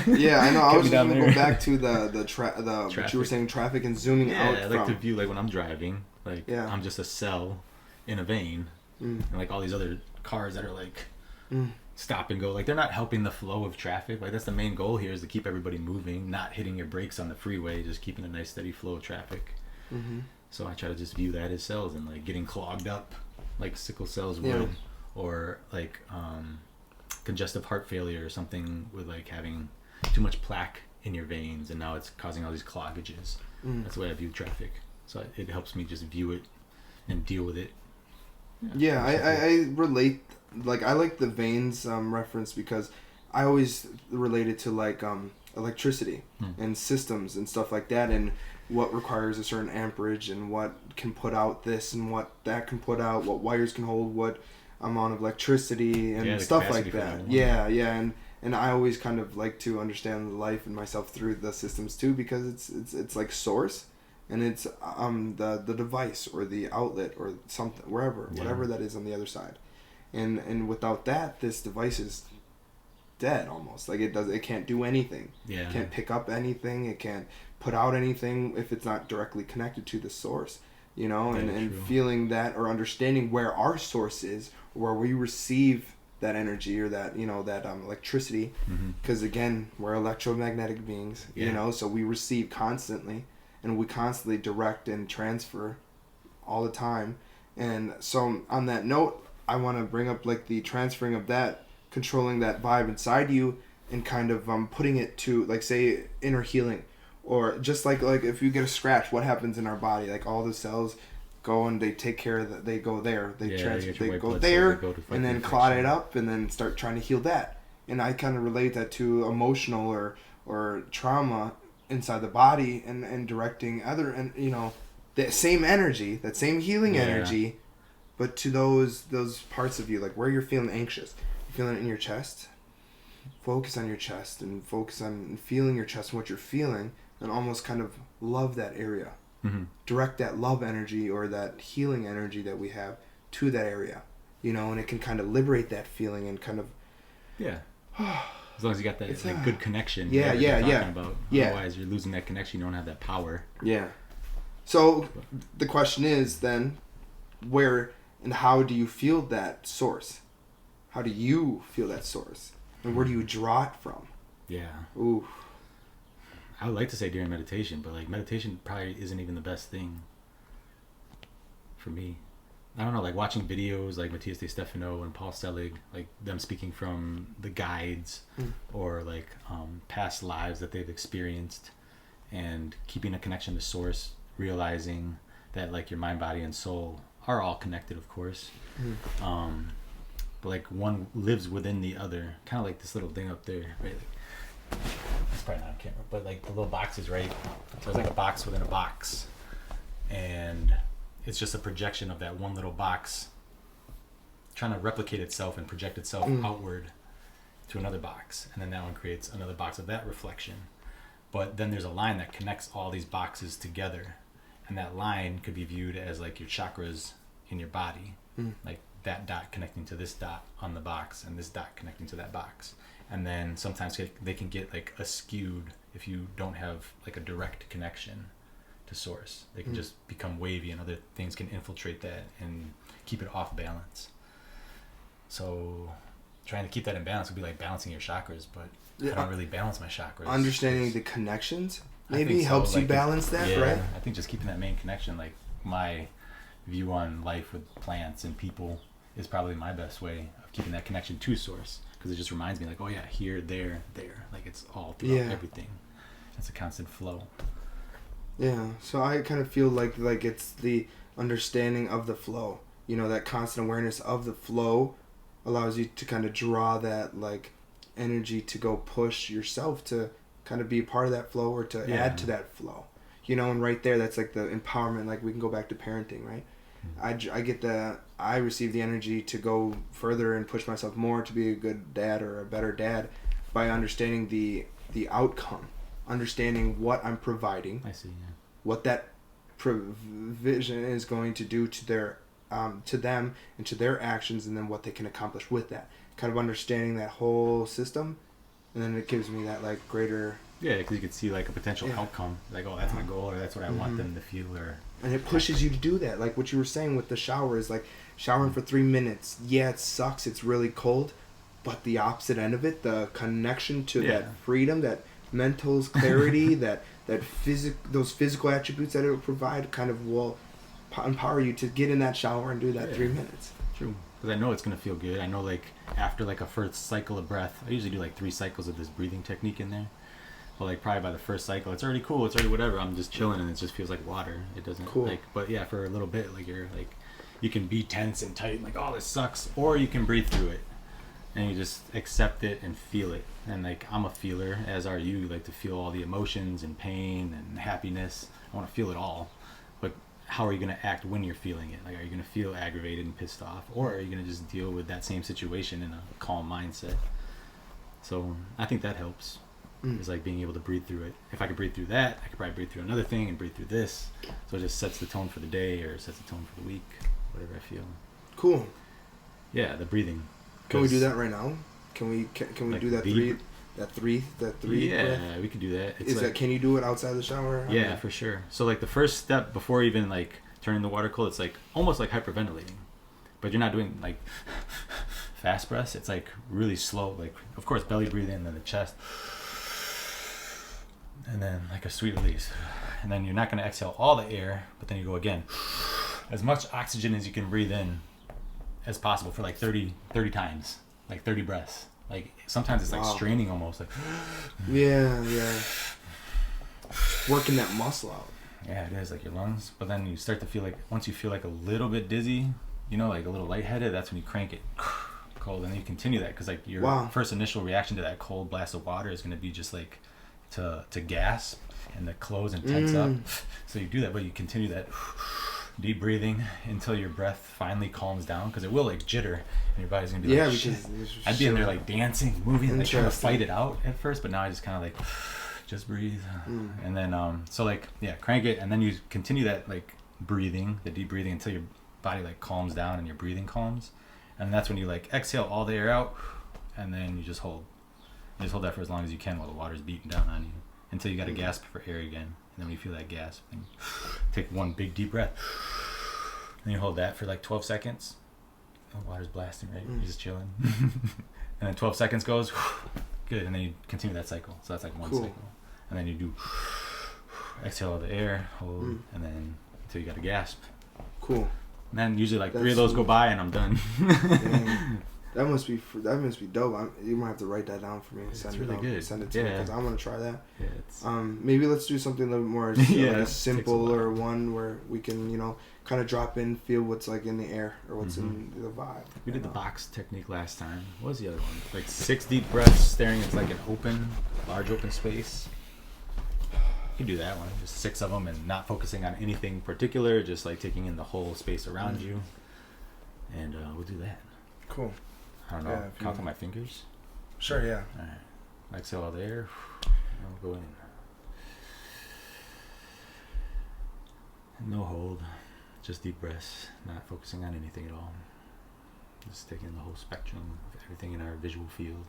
Yeah, I know. I was just gonna go back to the what you were saying, traffic and zooming out. Yeah, I like to view like when I'm driving, like I'm just a cell in a vein, and like all these other cars that are like stop and go, like they're not helping the flow of traffic. Like that's the main goal here, is to keep everybody moving, not hitting your brakes on the freeway, just keeping a nice steady flow of traffic. So I try to just view that as cells and like getting clogged up, like sickle cells would, or like congestive heart failure or something with like having too much plaque in your veins, and now it's causing all these cloggages. That's the way I view traffic. So it helps me just view it and deal with it. Yeah, I relate. Like I like the veins reference because I always relate it to like electricity and systems and stuff like that, and what requires a certain amperage and what can put out this and what that can put out, what wires can hold what amount of electricity and stuff like that. Yeah, and I always kind of like to understand life and myself through the systems too, because it's like source, and it's the device or the outlet or something whatever that is on the other side, and without that, this device is dead almost. Like it can't do anything. It can't pick up anything. It can't put out anything if it's not directly connected to the source. You know, and feeling that or understanding where our source is, where we receive that energy or that, you know, that electricity, because again, we're electromagnetic beings, you know, so we receive constantly, and we constantly direct and transfer all the time. And so on that note, I want to bring up like the transferring of that, controlling that vibe inside you, and kind of putting it to like, say, inner healing. Or just like if you get a scratch, what happens in our body? Like all the cells go and they take care of that. They go there. They go there, and then clot it up, and then start trying to heal that. And I kind of relate that to emotional or trauma inside the body, and directing other, and you know, that same energy, that same healing energy, but to those parts of you, like where you're feeling anxious, you're feeling it in your chest. Focus on your chest and focus on feeling your chest and what you're feeling. And almost kind of love that area. Direct that love energy or that healing energy that we have to that area, you know, and it can kind of liberate that feeling and kind of as long as you got that like, good connection. About. Otherwise, you're losing that connection. You don't have that power. Yeah. So the question is then, where and how do you feel that source? How do you feel that source, and where do you draw it from? Yeah. Ooh. I would like to say during meditation, but like meditation probably isn't even the best thing for me. I don't know, like watching videos like Matthias De Stefano and Paul Selig, like them speaking from the guides or like past lives that they've experienced, and keeping a connection to source, realizing that like your mind, body, and soul are all connected, of course. But like one lives within the other, kind of like this little thing up there, right? Like, it's probably not on camera, but like the little boxes, right? So it's like a box within a box, and it's just a projection of that one little box trying to replicate itself and project itself outward to another box, and then that one creates another box of that reflection. But then there's a line that connects all these boxes together, and that line could be viewed as like your chakras in your body. like that dot connecting to this dot on the box and this dot connecting to that box. And then sometimes they can get like askewed if you don't have like a direct connection to source. They can just become wavy, and other things can infiltrate that and keep it off balance. So trying to keep that in balance would be like balancing your chakras, but I don't really balance my chakras. Understanding the connections maybe helps like you balance that, right? I think just keeping that main connection, like my view on life with plants and people, is probably my best way of keeping that connection to source, because it just reminds me like, oh yeah, here, there, like it's all throughout everything. It's a constant flow. Yeah, so I kind of feel like it's the understanding of the flow. You know, that constant awareness of the flow allows you to kind of draw that like energy to go push yourself to kind of be a part of that flow, or to add to that flow. You know, and right there, that's like the empowerment. Like we can go back to parenting, right? I receive the energy to go further and push myself more to be a good dad or a better dad by understanding the outcome, understanding what I'm providing. I see. Yeah. What that provision is going to do to their to them and to their actions, and then what they can accomplish with that. Kind of understanding that whole system, and then it gives me that like greater. Yeah, because you could see like a potential outcome, like, oh, that's my goal, or that's what I want them to feel, or. And it pushes you to do that, like what you were saying with the shower is like showering for 3 minutes. Yeah, it sucks. It's really cold, but the opposite end of it, the connection to that freedom, that mental clarity, those physical attributes that it will provide, kind of will empower you to get in that shower and do that 3 minutes. True. Because I know it's going to feel good. I know like after like a first cycle of breath, I usually do like 3 cycles of this breathing technique in there. But like probably by the first cycle, it's already cool. It's already whatever. I'm just chilling, and it just feels like water. It doesn't like. But yeah, for a little bit, like you're like, you can be tense and tight, and like, oh, this sucks, or you can breathe through it, and you just accept it and feel it. And like I'm a feeler, as are you. You like to feel all the emotions and pain and happiness. I want to feel it all. But how are you gonna act when you're feeling it? Like, are you gonna feel aggravated and pissed off, or are you gonna just deal with that same situation in a calm mindset? So I think that helps. Is like being able to breathe through it. If I could breathe through that, I could probably breathe through another thing and breathe through this. So it just sets the tone for the day, or sets the tone for the week, whatever I feel. Cool. Yeah, the breathing. Can we do that right now? Can we like do that three? Yeah, breath? We could do that. It's like, can you do it outside the shower? Yeah, for sure. So like the first step before even like turning the water cold, it's like almost like hyperventilating, but you're not doing like fast breaths. It's like really slow. Like of course belly breathing, and then the chest. And then like a sweet release. And then you're not going to exhale all the air, but then you go again. As much oxygen as you can breathe in as possible for like 30 times. Like 30 breaths. Like sometimes it's like straining almost. Like yeah. Working that muscle out. Yeah, it is, like your lungs. But then you start to feel like, once you feel like a little bit dizzy, you know, like a little lightheaded, that's when you crank it cold. And then you continue that, because like your first initial reaction to that cold blast of water is going to be just like to gasp and to close and tense up. So you do that, but you continue that deep breathing until your breath finally calms down, because it will like jitter and your body's gonna be like, shit. I'd be in there like dancing, moving, like trying to fight it out at first, but now I just kind of like just breathe. And then so like crank it, and then you continue that like breathing, the deep breathing, until your body like calms down and your breathing calms. And that's when you like exhale all the air out, and then you just hold. You just hold that for as long as you can while the water's beating down on you, until you got to gasp for air again. And then when you feel that gasp, then take one big deep breath. And you hold that for like 12 seconds. The water's blasting, right? You're just chilling. And then 12 seconds goes, good. And then you continue that cycle. So that's like one cycle. And then you do exhale all the air, hold, and then until you got to gasp. Cool. And then usually like 3 of those go by and I'm done. That must be dope. You might have to write that down for me and send it good. Send it to me, because I want to try that. Yeah, maybe let's do something a little bit more simple, or one where we can kind of drop in, feel what's like in the air or what's in the vibe. We did the box technique last time. What was the other one? Like 6 deep breaths, staring into like an large open space. You can do that one. Just 6 of them, and not focusing on anything particular, just like taking in the whole space around you. And we'll do that. Cool. I don't know. Count on my fingers? Sure, yeah. All right. Exhale all the air. I'll go in. No hold. Just deep breaths, not focusing on anything at all. Just taking the whole spectrum of everything in our visual field.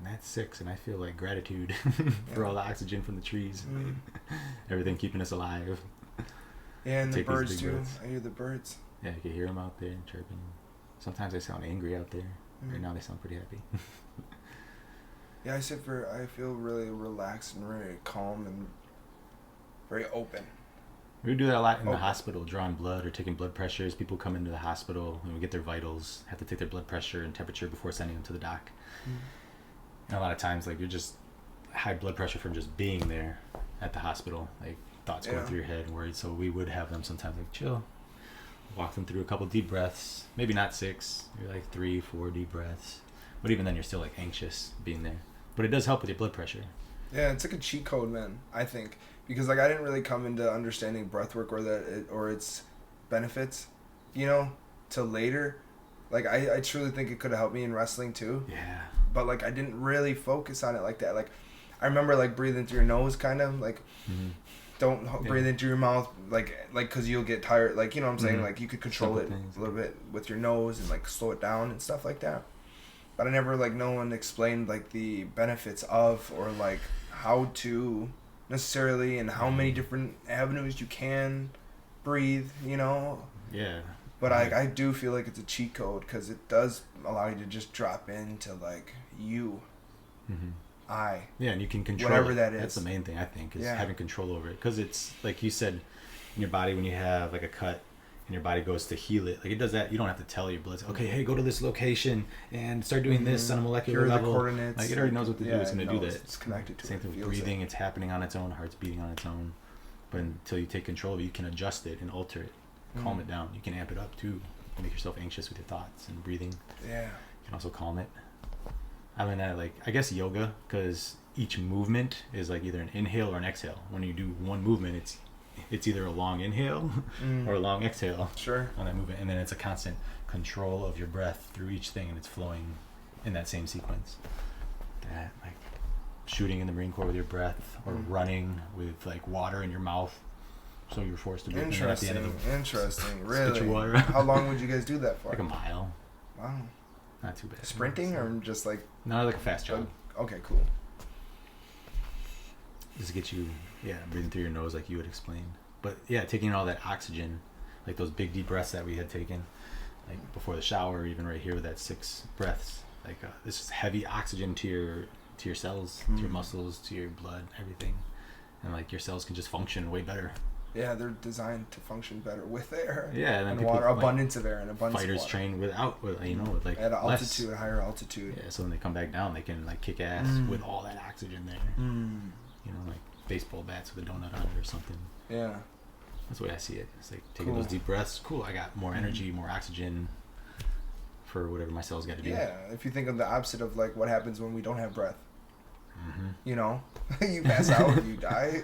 That's 6, and I feel like gratitude for all the oxygen from the trees. Everything keeping us alive. Yeah, and the birds too. I hear the birds. Yeah, you can hear them out there chirping. Sometimes they sound angry out there. Right now they sound pretty happy. Yeah, I feel really relaxed and very calm and very open. We do that a lot in the hospital, drawing blood or taking blood pressures. People come into the hospital and we get their vitals, have to take their blood pressure and temperature before sending them to the doc. And a lot of times, like, you're just high blood pressure from just being there at the hospital. Like, thoughts going through your head and worried. So we would have them sometimes, like, chill. Walk them through a couple deep breaths. Maybe not 6. Maybe like 3, 4 deep breaths. But even then, you're still, like, anxious being there. But it does help with your blood pressure. Yeah, it's like a cheat code, man, I think. Because, like, I didn't really come into understanding breathwork or its benefits, you know, till later. Like, I truly think it could have helped me in wrestling, too. Yeah. But, like, I didn't really focus on it like that. Like, I remember, like, breathing through your nose, kind of. Like, don't breathe into your mouth, like, because you'll get tired. Like, you know what I'm saying? Like, you could control it a little bit with your nose and, like, slow it down and stuff like that. But I never, like, no one explained, like, the benefits of or, like, how to necessarily and how many different avenues you can breathe, you know? Yeah. But I do feel like it's a cheat code because it does allow you to just drop into, like, you, I. Yeah, and you can control whatever it. That is. That's the main thing, I think, is having control over it. Because it's, like you said, in your body when you have, like, a cut and your body goes to heal it, like, it does that. You don't have to tell your blood, okay, hey, go to this location and start doing this on a molecular level. The coordinates. Like, it already knows what to do. It's going to do that. It's connected to Same thing with breathing. It's happening on its own. Heart's beating on its own. But until you take control of it, you can adjust it and alter it. Calm it down. You can amp it up, too. Make yourself anxious with your thoughts and breathing. Yeah. You can also calm it. I mean, I guess yoga, because each movement is like either an inhale or an exhale. When you do one movement, it's either a long inhale or a long exhale. Sure. On that movement, and then it's a constant control of your breath through each thing, and it's flowing in that same sequence. That, like, shooting in the Marine Corps with your breath, or running with, like, water in your mouth. So you're forced to breathe. Interesting. Really. Get your water. How long would you guys do that for? Like a mile. Wow. Not too bad. Sprinting or just like? No, like a fast jog. Okay, cool. Just to get you, breathing through your nose like you would explain. But yeah, taking all that oxygen, like those big deep breaths that we had taken, like before the shower, or even right here with that 6 breaths. Like this is heavy oxygen to your cells, to your muscles, to your blood, everything, and like your cells can just function way better. Yeah, they're designed to function better with air. Yeah, and water, abundance of air and abundance fighters of water. Train with like at altitude, a higher altitude. Yeah, so when they come back down, they can like kick ass with all that oxygen there. You know, like baseball bats with a donut on it or something. Yeah, that's the way I see it. It's like taking those deep breaths. Cool, I got more energy, more oxygen for whatever my cells got to do. Yeah, if you think of the opposite of like what happens when we don't have breath. You know, you pass out, you die.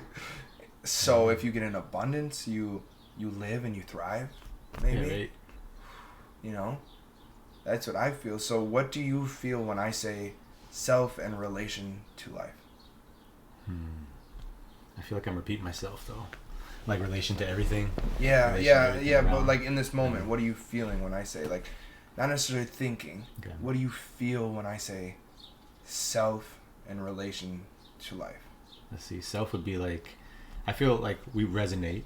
So if you get an abundance, you live and you thrive, maybe. Yeah, right. You know, that's what I feel. So what do you feel when I say self and relation to life? I feel like I'm repeating myself though, like relation to everything. Yeah. But like in this moment, what are you feeling when I say, like, not necessarily thinking? Okay. What do you feel when I say self and relation to life? Let's see. Self would be like, I feel like we resonate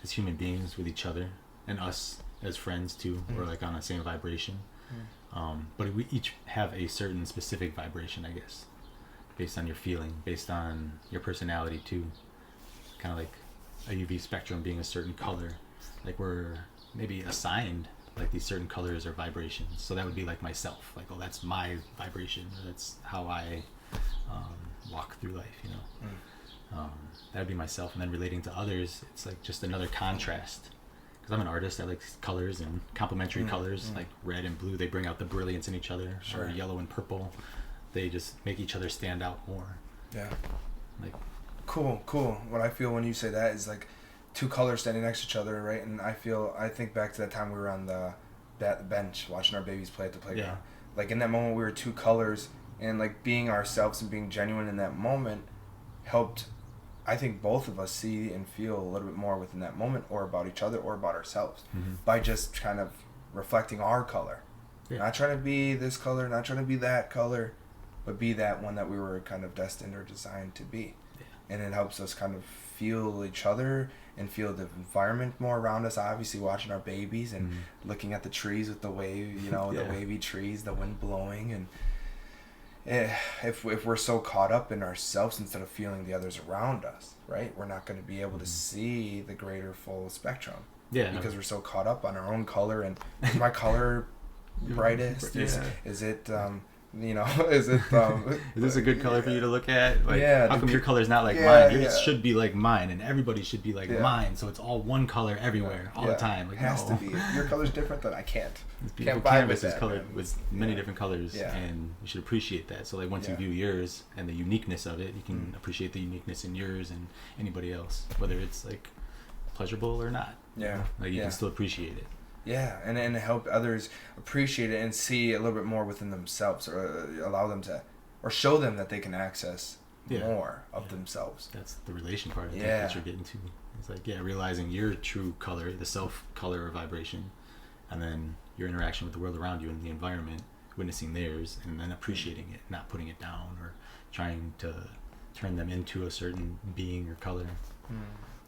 as human beings with each other, and us as friends too. We're like on the same vibration. But we each have a certain specific vibration, I guess, based on your feeling, based on your personality too. Kind of like a UV spectrum being a certain color, like we're maybe assigned like these certain colors or vibrations. So that would be like myself, like, oh, that's my vibration, or that's how I walk through life, you know. That would be myself. And then relating to others, it's like just another contrast, because I'm an artist. I like colors and complementary colors, like red and blue. They bring out the brilliance in each other. Sure. Or yellow and purple, they just make each other stand out more. Yeah. Like, cool. What I feel when you say that is like two colors standing next to each other, right? And I think back to that time we were on the bench watching our babies play at the playground. Yeah. Like in that moment we were two colors, and like being ourselves and being genuine in that moment helped, I think, both of us see and feel a little bit more within that moment, or about each other or about ourselves, by just kind of reflecting our color. Yeah. Not trying to be this color, not trying to be that color, but be that one that we were kind of destined or designed to be. Yeah. And it helps us kind of feel each other and feel the environment more around us, obviously watching our babies and looking at the trees with the wave, you know, the wavy trees, the wind blowing. And if we're so caught up in ourselves instead of feeling the others around us, right, we're not going to be able to see the greater full spectrum. Yeah. Because we're so caught up on our own color, and is my color brightest? Yeah. Is it you know, is it is this a good color for you to look at? Like, how come your color's not like mine? Yours should be like mine, and everybody should be like mine, so it's all one color everywhere all the time. Like, it has to be. If your color's different, then I can't. Beautiful canvas is colored with many different colors, and you should appreciate that. So like once you view yours and the uniqueness of it, you can appreciate the uniqueness in yours and anybody else, whether it's like pleasurable or not. Yeah. Like you can still appreciate it. Yeah, and help others appreciate it and see a little bit more within themselves, or allow them to, or show them that they can access more of themselves. That's the relation part, I think, that you're getting to. It's like, realizing your true color, the self color or vibration, and then your interaction with the world around you and the environment, witnessing theirs, and then appreciating it, not putting it down or trying to turn them into a certain being or color.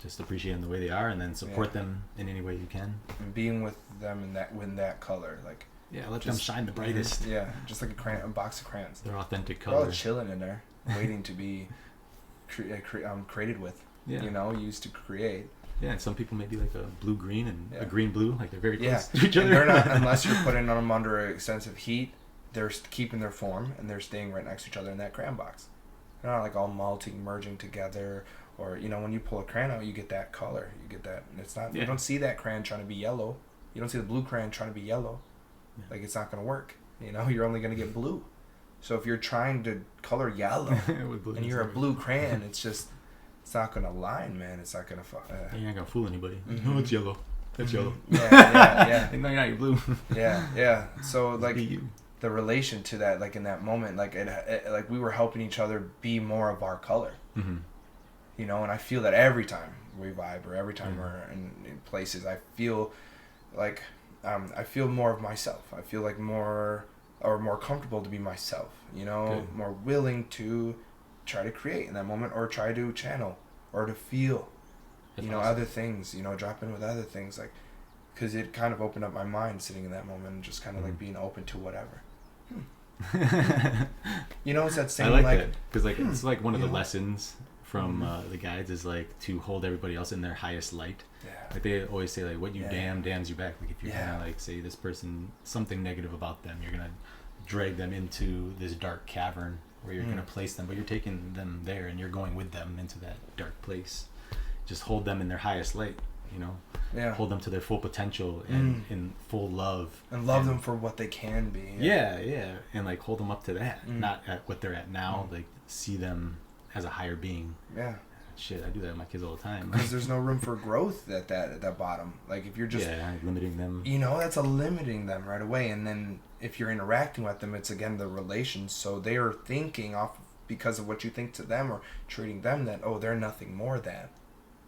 Just appreciate them the way they are, and then support them in any way you can. And being with them in that color, like let them shine the brightest. Yeah, just like a box of crayons. Their authentic color. They're all chilling in there, waiting to be created with. Yeah. You know, used to create. Yeah, and some people may be like a blue-green and a green-blue, like they're very close to each other. And they're not, unless you're putting them under extensive heat, they're keeping their form and they're staying right next to each other in that crayon box. They're not like all melting, merging together. Or, you know, when you pull a crayon out, you get that color. You get that. And it's not, you don't see that crayon trying to be yellow. You don't see the blue crayon trying to be yellow. Yeah. Like, it's not going to work. You know, you're only going to get blue. So if you're trying to color yellow and you're a blue crayon, it's not going to align, man. It's not going to... you're not going to fool anybody. No, it's yellow. That's yellow. Yeah. No, you're not. You're blue. Yeah. So, like, the relation to that, like, in that moment, like, like we were helping each other be more of our color. You know, and I feel that every time we vibe, or every time we're in places, I feel like I feel more of myself. I feel like more comfortable to be myself, you know, more willing to try to create in that moment, or try to channel, or to feel, other things, drop in with other things, like, because it kind of opened up my mind sitting in that moment and just kind of like being open to whatever. It's that same, I like that, because like it's like one of the lessons from the guides is like to hold everybody else in their highest light. Like they always say, like, what you damns you back. Like if you're gonna like say this person something negative about them, you're gonna drag them into this dark cavern where you're gonna place them, but you're taking them there and you're going with them into that dark place. Just hold them in their highest light, hold them to their full potential and in full love, and love them for what they can be. And like hold them up to that, not at what they're at now. Like see them as a higher being. Shit, I do that with my kids all the time. Because there's no room for growth at that bottom. Like if you're just limiting them, that's a limiting them right away. And then if you're interacting with them, it's again the relations. So they are thinking off because of what you think to them, or treating them that they're nothing more than.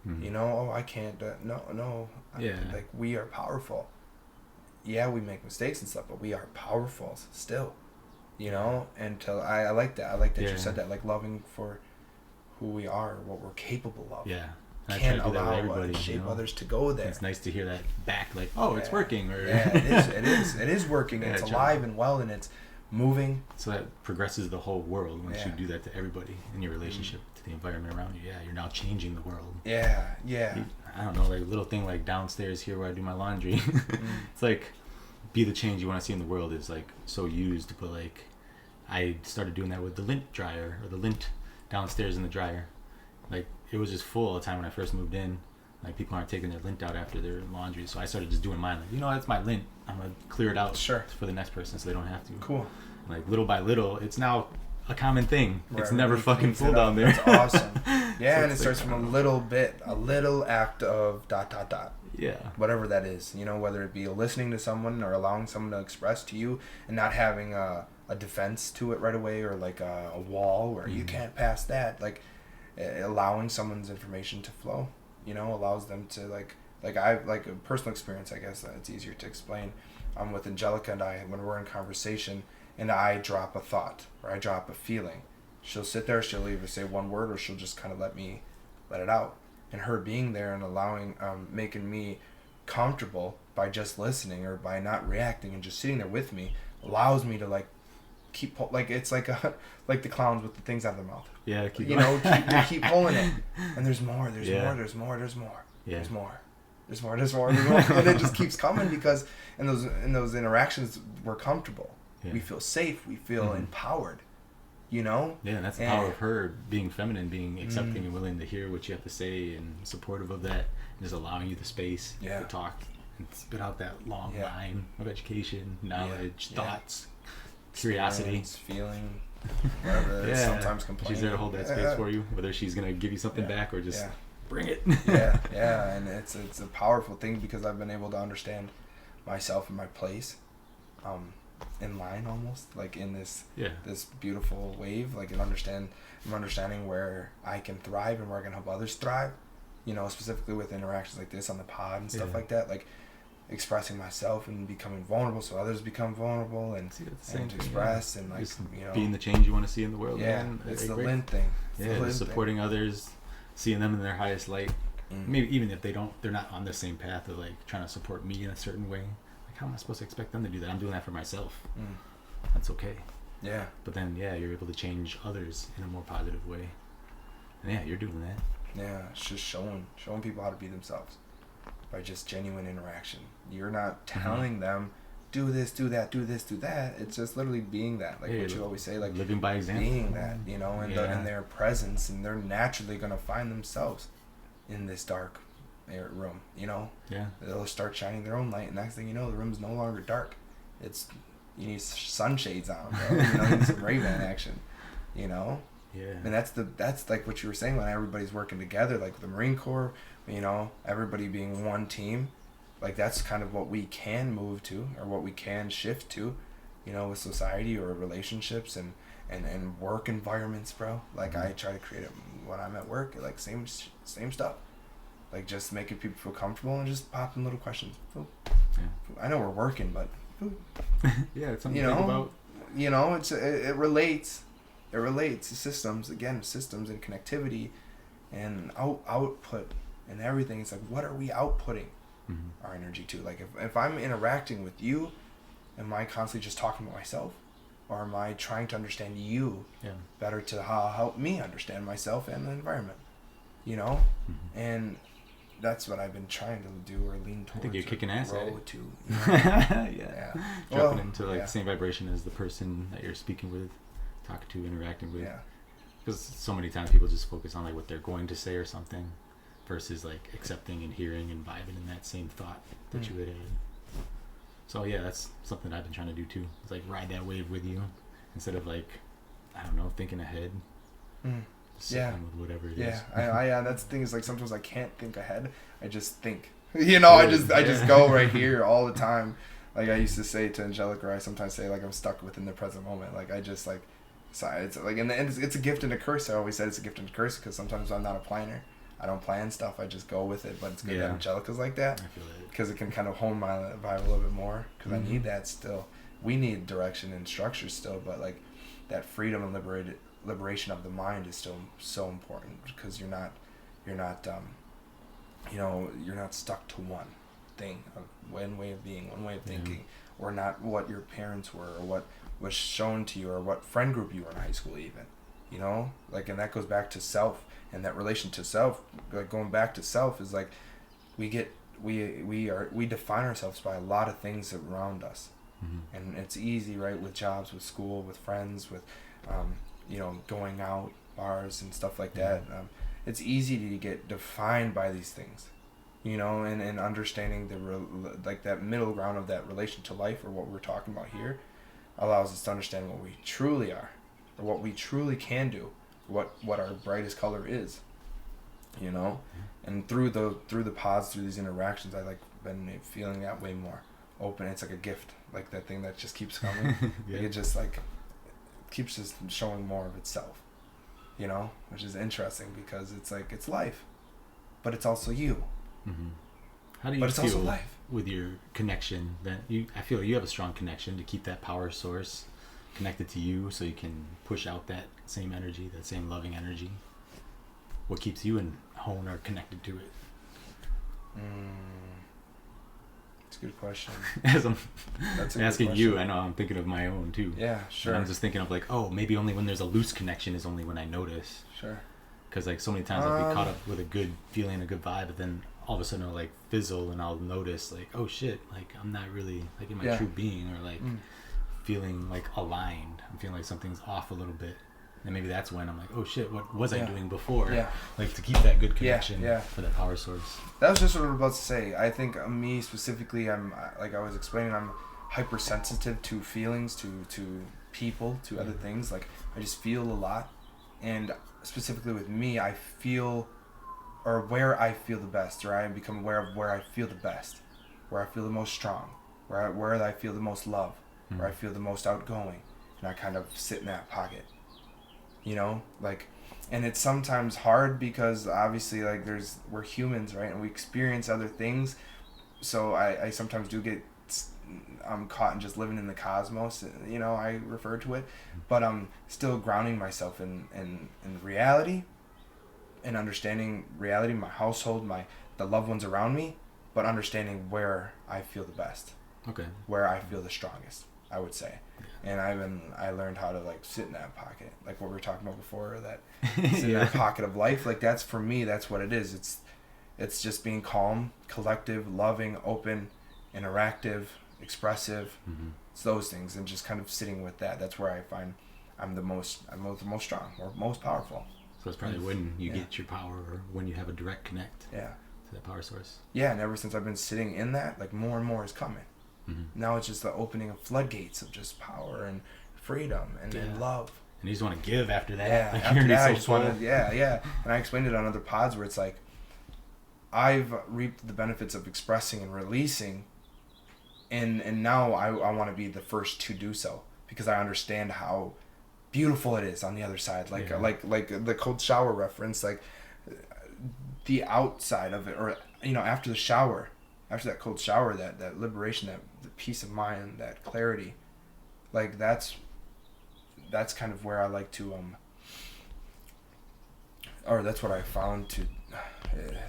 I can't. No. Like we are powerful. Yeah, we make mistakes and stuff, but we are powerful still. And I like that. I like that you said that. Like loving for who we are, what we're capable of. Yeah. Can't allow and shape others to go there. It's nice to hear that back. Like, it's working. Or it is working. It's alive and well, and it's moving. So that progresses the whole world once Yeah. you do that to everybody in your relationship to the environment around you. Yeah, you're now changing the world. Yeah. I don't know, like a little thing like downstairs here where I do my laundry. It's like, be the change you want to see in the world is like so used, but like I started doing that with the lint dryer or the lint downstairs in the dryer. Like it was just full all the time when I first moved in. Like people aren't taking their lint out after their laundry, so I started just doing mine. Like, that's my lint. I'm gonna clear it out for the next person so they don't have to. Cool. Like little by little, it's now a common thing. Where it's never fucking full down there. That's awesome. Yeah, So and it starts from a little act of ... Yeah. Whatever that is, whether it be listening to someone or allowing someone to express to you and not having a defense to it right away, or like a wall where you can't pass that. Like allowing someone's information to flow, allows them to like a personal experience, I guess it's easier to explain. With Angelica and I, when we're in conversation and I drop a thought or I drop a feeling, she'll sit there, she'll either say one word or she'll just kind of let it out. And her being there and allowing, making me comfortable by just listening or by not reacting and just sitting there with me allows me to like keep it's like the clowns with the things out of their mouth. Yeah, they keep pulling it, and there's more, Yeah. there's more, Yeah. there's more, and it just keeps coming because in those interactions we're comfortable, we feel safe, we feel empowered. Yeah, and that's the power of her being feminine, being accepting and willing to hear what you have to say and supportive of that, and just allowing you the space to talk and spit out that long line of education, knowledge, thoughts, curiosity, feeling, whatever it is, sometimes complaining. She's there to hold that space for you, whether she's going to give you something back or just bring it. And it's a powerful thing because I've been able to understand myself and my place. In line almost, like in this beautiful wave, like I'm understanding where I can thrive and where I can help others thrive, specifically with interactions like this on the pod and stuff like that, like expressing myself and becoming vulnerable so others become vulnerable and express and like just being the change you want to see in the world. It's the lint thing. Supporting others, seeing them in their highest light, maybe even if they're not on the same path of like trying to support me in a certain way. How am I supposed to expect them to do that? I'm doing that for myself. That's okay. Yeah. But then, you're able to change others in a more positive way. And you're doing that. Yeah, it's just showing people how to be themselves by just genuine interaction. You're not telling them, do this, do that, do this, do that. It's just literally being that. Like what you always say, like living by example. Being that, in their presence, and they're naturally going to find themselves in this dark room, they'll start shining their own light, and next thing you know, the room's no longer dark. You need sunshades on, bro. You need some Ray-Ban action, and that's like what you were saying, when everybody's working together, like the Marine Corps, everybody being one team, like that's kind of what we can move to, or what we can shift to, with society or relationships and work environments, bro. Like I try to create it when I'm at work, like same stuff. Like just making people feel comfortable and just popping little questions. I know we're working, but it's something to think about. It relates. It relates to systems and connectivity and output and everything. It's like, what are we outputting our energy to? Like if I'm interacting with you, am I constantly just talking about myself, or am I trying to understand you better to help me understand myself and the environment? And that's what I've been trying to do or lean towards. I think you're kicking ass at it. Dropping into the same vibration as the person that you're speaking with, talking to, interacting with. Because so many times people just focus on like what they're going to say or something, versus like accepting and hearing and vibing in that same thought that you had. So that's something I've been trying to do too. It's like ride that wave with you instead of like, I don't know, thinking ahead. With whatever it is. That's the thing, is like sometimes I can't think ahead. I just think. I just go right here all the time. Like I used to say to Angelica, or I sometimes say like I'm stuck within the present moment. Like I just like, so it's like, and it's a gift and a curse. I always said it's a gift and a curse because sometimes I'm not a planner. I don't plan stuff. I just go with it. But it's good that Angelica's like that, I feel it, because it can kind of hone my vibe a little bit more. Because I need that still. We need direction and structure still, but like that freedom and liberation of the mind is still so important, because you're not stuck to one thing, one way of being, one way of thinking, or not what your parents were, or was shown to you, or what friend group you were in high school even, you know, like, and that goes back to self, and that relation to self, like going back to self is like we define ourselves by a lot of things around us. And it's easy, right, with jobs, with school, with friends, with you know, going out, bars and stuff like that. It's easy to get defined by these things, you know, and understanding like that middle ground of that relation to life, or what we're talking about here, allows us to understand what we truly are, or what we truly can do, what our brightest color is, you know. And through the pods, through these interactions, I like been feeling that way more open. It's like a gift, like that thing that just keeps coming. Yeah. Like it just like keeps just showing more of itself, you know, which is interesting because it's like it's life, but it's also you. How do you but it's also feel life. with your connection? That I feel like you have a strong connection to keep that power source connected to you, so you can push out that same energy, that same loving energy. What keeps you in hone or connected to it? It's a good question. As I'm That's a asking good you, question. I know I'm thinking of my own too. Yeah, sure. And I'm just thinking of like, oh, maybe only when there's a loose connection is only when I notice. Sure. Because like so many times I'll be caught up with a good feeling, a good vibe, but then all of a sudden I'll like fizzle, and I'll notice like, oh shit, like I'm not really like in my true being, or like feeling like aligned. I'm feeling like something's off a little bit. And maybe that's when I'm like, oh shit, what was I doing before? Yeah. Like to keep that good connection Yeah. for that power source. That was just what I was about to say. I think me specifically, I'm like I was explaining, I'm hypersensitive to feelings, to people, to other things. Like I just feel a lot, and specifically with me, I feel, or where I feel the best, or I become aware of where I feel the best, where I feel the most strong, where I feel the most love, where I feel the most outgoing, and I kind of sit in that pocket. You know, like, and it's sometimes hard because obviously like we're humans, right, and we experience other things, so I sometimes do get caught in just living in the cosmos, you know, I refer to it, but I'm still grounding myself in reality, and understanding reality, my household, the loved ones around me, but understanding where I feel the best, where I feel the strongest, I would say. And I learned how to like sit in that pocket, like what we were talking about before, that sit in that pocket of life. Like that's, for me, that's what it is. It's just being calm, collective, loving, open, interactive, expressive. It's those things, and just kind of sitting with that. That's where I find I'm the most strong, or most powerful. So it's probably when you get your power, or when you have a direct connect to that power source. Yeah, and ever since I've been sitting in that, like more and more is coming. Now it's just the opening of floodgates of just power and freedom and love. And you just want to give after that. Yeah, like after that, so I just want to, yeah. And I explained it on other pods where it's like, I've reaped the benefits of expressing and releasing, and now I want to be the first to do so, because I understand how beautiful it is on the other side. Like the cold shower reference, like the outside of it, or, you know, after the shower, after that cold shower, that liberation, that the peace of mind, that clarity, like that's kind of where I like to or that's what I found to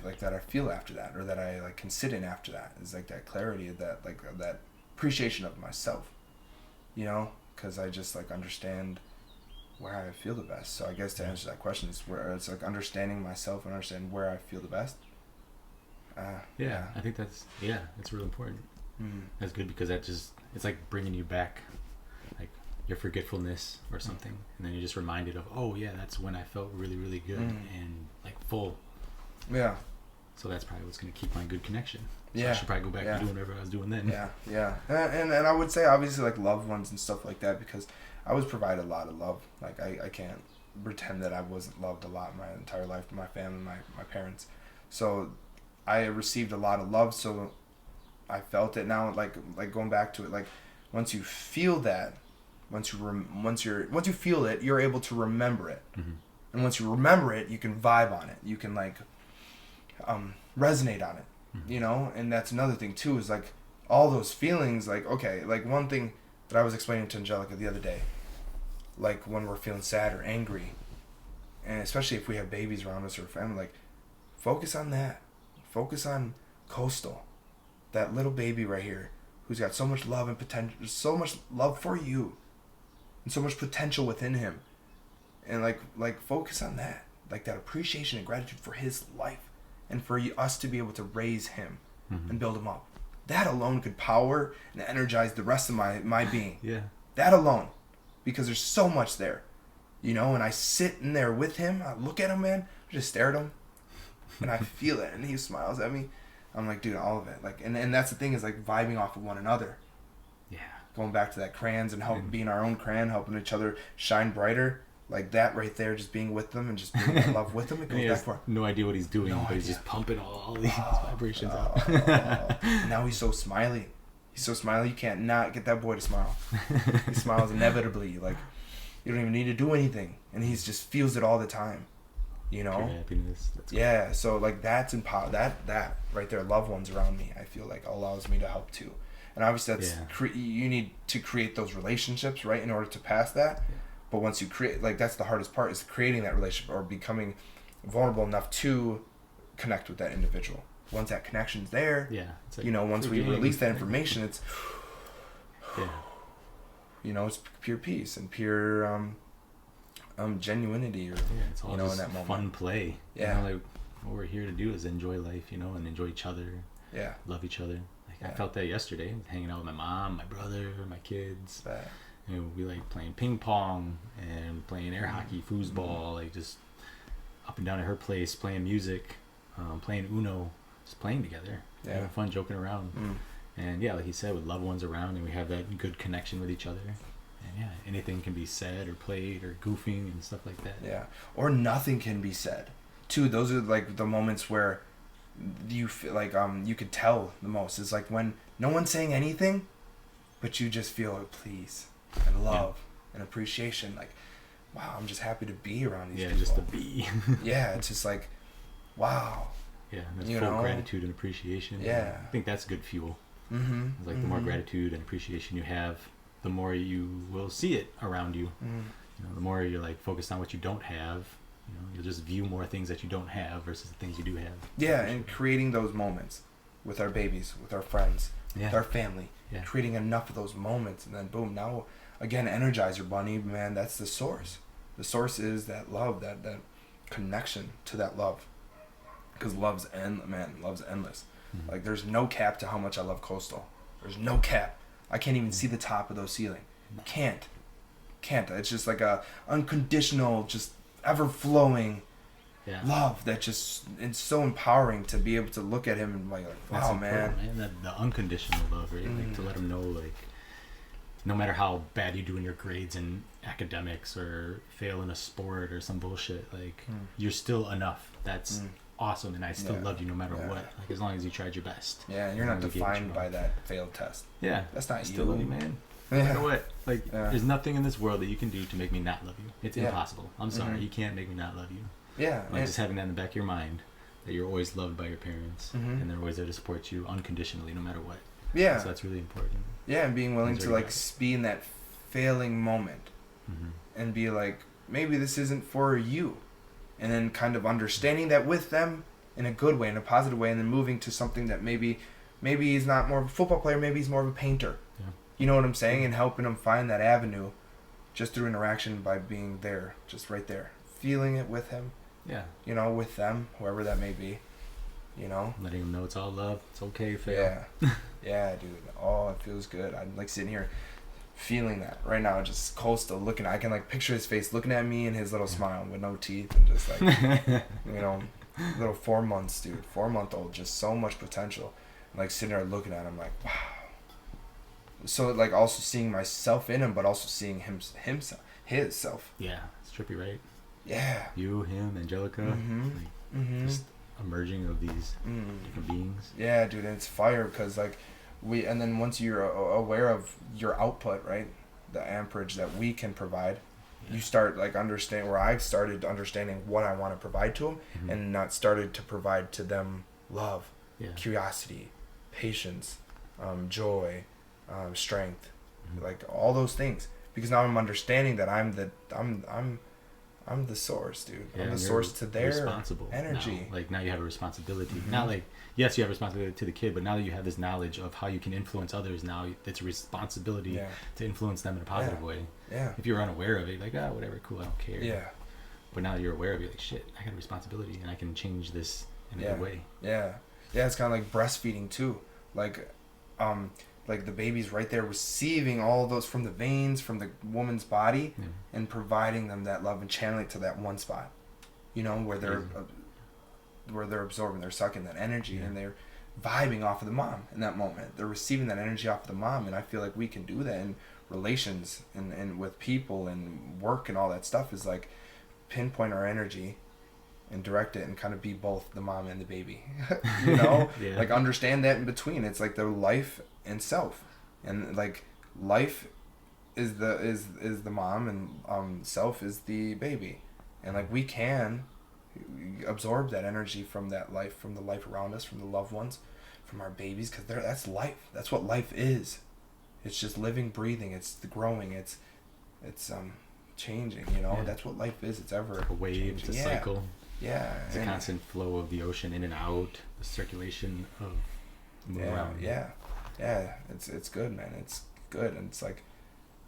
like that I feel after that, or that I like can sit in after that, is like that clarity, that like that appreciation of myself, you know, because I just like understand where I feel the best. So I guess to answer that question, is where it's like understanding myself and understanding where I feel the best. I think it's really important. That's good, because it's like bringing you back, like your forgetfulness or something, and then you're just reminded of, oh yeah, that's when I felt really, really good and like full. Yeah. So that's probably what's going to keep my good connection. So I should probably go back to doing whatever I was doing then. And I would say obviously like loved ones and stuff like that, because I was provided a lot of love. Like I can't pretend that I wasn't loved a lot my entire life, my family, my parents. So I received a lot of love, so I felt it. Now like going back to it, like once you feel that, once you feel it, you're able to remember it. And once you remember it, you can vibe on it. You can like resonate on it. You know, and that's another thing too, is like all those feelings, like, okay, like one thing that I was explaining to Angelica the other day, like when we're feeling sad or angry, and especially if we have babies around us or family, like focus on that. Focus on Coastal, that little baby right here, who's got so much love and potential, so much love for you, and so much potential within him. And like focus on that, like that appreciation and gratitude for his life, and for us to be able to raise him and build him up. That alone could power and energize the rest of my being. Yeah. That alone, because there's so much there, you know. And I sit in there with him. I look at him, man. I just stare at him, and I feel it. And he smiles at me. I'm like, dude, all of it. Like, and that's the thing, is like vibing off of one another. Yeah. Going back to that crayons and being our own crayon, helping each other shine brighter. Like that right there, just being with them and just being in love with them. It goes back for no idea what he's doing, but he's just pumping all these vibrations out. Now he's so smiley. He's so smiley. You can't not get that boy to smile. He smiles inevitably. Like, you don't even need to do anything, and he just feels it all the time. You know. Pure happiness. That's yeah. Cool. So like that's empower that right there. Loved ones around me, I feel like allows me to help too. And obviously that's you need to create those relationships, right, in order to pass that. Yeah. But once you create, like, that's the hardest part, is creating that relationship or becoming vulnerable enough to connect with that individual. Once that connection's there, it's like, you know, once we release that information, it's, you know, it's pure peace and pure genuinity, or it's all, you know, just in that moment. Fun play. Yeah. You know, like, what we're here to do is enjoy life, you know, and enjoy each other. Yeah. Love each other. Like, I felt that yesterday, hanging out with my mom, my brother, my kids. You know, we like playing ping pong and playing air hockey, foosball, like just up and down at her place, playing music, playing Uno, just playing together, having fun, joking around. And yeah, like he said, with loved ones around, and we have that good connection with each other. And yeah, anything can be said or played or goofing and stuff like that. Yeah, or nothing can be said. Too, those are like the moments where you feel like you could tell the most. It's like when no one's saying anything, but you just feel it, please. And love and appreciation, like, wow, I'm just happy to be around these people. Just to be. Yeah, it's just like, wow. Yeah, and that's full gratitude and appreciation. Yeah. I think that's good fuel. Mm-hmm. Like, the more gratitude and appreciation you have, the more you will see it around you. You know, the more you're like focused on what you don't have, you know, you'll just view more things that you don't have versus the things you do have. Yeah, and creating those moments with our babies, with our friends, with our family. Yeah. Creating enough of those moments, and then boom, now again, Energizer Bunny, man, that's the source. The source is that love, that connection to that love. Because love's endless. Like, there's no cap to how much I love Coastal. There's no cap. I can't even see the top of those ceiling. Can't. It's just like a unconditional, just ever-flowing love that just, it's so empowering to be able to look at him and like wow, man. The unconditional love, right? Like, to let him know, like, no matter how bad you do in your grades and academics or fail in a sport or some bullshit, like, you're still enough. That's awesome, and I still love you no matter what. Like, as long as you tried your best. Yeah, and you're not defined by that failed test. Yeah. That's not I you. Still love you, man. No matter what. Like, there's nothing in this world that you can do to make me not love you. It's impossible. I'm sorry. You can't make me not love you. Yeah. Like, just having that in the back of your mind, that you're always loved by your parents, and they're always there to support you unconditionally, no matter what. Yeah. So that's really important. Yeah, and being willing to, like, be in that failing moment and be like, maybe this isn't for you. And then kind of understanding that with them in a good way, in a positive way, and then moving to something that maybe he's not more of a football player, maybe he's more of a painter. Yeah. You know what I'm saying? And helping him find that avenue just through interaction, by being there, just right there. Feeling it with him. Yeah. You know, with them, whoever that may be. You know? Letting him know it's all love. It's okay, fail. Yeah. Yeah, dude. Oh, it feels good. I'm like sitting here feeling that right now, just Coastal looking. I can like picture his face looking at me and his little smile with no teeth and just like, you know, little 4 months, dude. 4-month-old, just so much potential. And, like, sitting there looking at him like, wow. So like also seeing myself in him, but also seeing himself, his self. Yeah, it's trippy, right? Yeah. You, him, Angelica, just emerging of these different beings. Yeah, dude, and it's fire because like and then once you're aware of your output, right, the amperage that we can provide, you start like understand where I've started understanding what I want to provide to them, and not started to provide to them love, curiosity, patience, joy, strength, like all those things. Because now I'm understanding that I'm I'm the source, dude. Yeah, I'm the source to their energy. Now you have a responsibility. Mm-hmm. Not like, yes, you have responsibility to the kid, but now that you have this knowledge of how you can influence others, now it's a responsibility to influence them in a positive way. Yeah. If you're unaware of it, like, whatever, cool, I don't care. Yeah. But now that you're aware of it, like, shit, I got a responsibility and I can change this in a good way. Yeah. Yeah, it's kind of like breastfeeding too. Like the baby's right there receiving all those from the veins, from the woman's body, and providing them that love and channeling it to that one spot, you know, where they're absorbing, they're sucking that energy, and they're vibing off of the mom in that moment. They're receiving that energy off of the mom, and I feel like we can do that in relations and with people and work and all that stuff, is like pinpoint our energy and direct it and kind of be both the mom and the baby. You know? Like understand that in between. It's like their life and self. And like life is the mom, and self is the baby. And like we can absorb that energy from that life, from the life around us, from the loved ones, from our babies, because that's life. That's what life is. It's just living, breathing. It's the growing. It's changing. You know, that's what life is. It's ever a wave, it's a cycle. Yeah, it's a constant flow of the ocean in and out, the circulation of around. Yeah. It's good, man. It's good, and it's like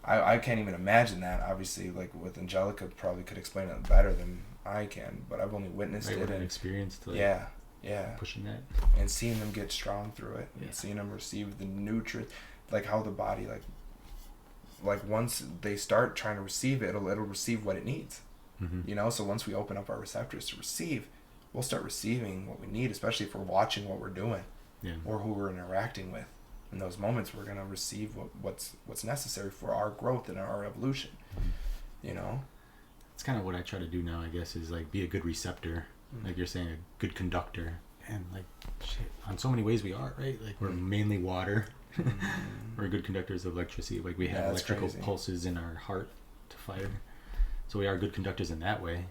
I can't even imagine that. Obviously, like with Angelica, probably could explain it better than I can, but I've only witnessed it and experienced. Like, pushing that and seeing them get strong through it, and seeing them receive the nutrients, like how the body like once they start trying to receive it, it'll receive what it needs. You know, so once we open up our receptors to receive, we'll start receiving what we need, especially if we're watching what we're doing or who we're interacting with. In those moments, we're going to receive what's necessary for our growth and our evolution. You know? It's kind of what I try to do now, I guess, is like be a good receptor. Like you're saying, a good conductor. And like, shit, on so many ways we are, right? Like we're mainly water. We're good conductors of electricity. Like we have electrical pulses in our heart to fire. So we are good conductors in that way,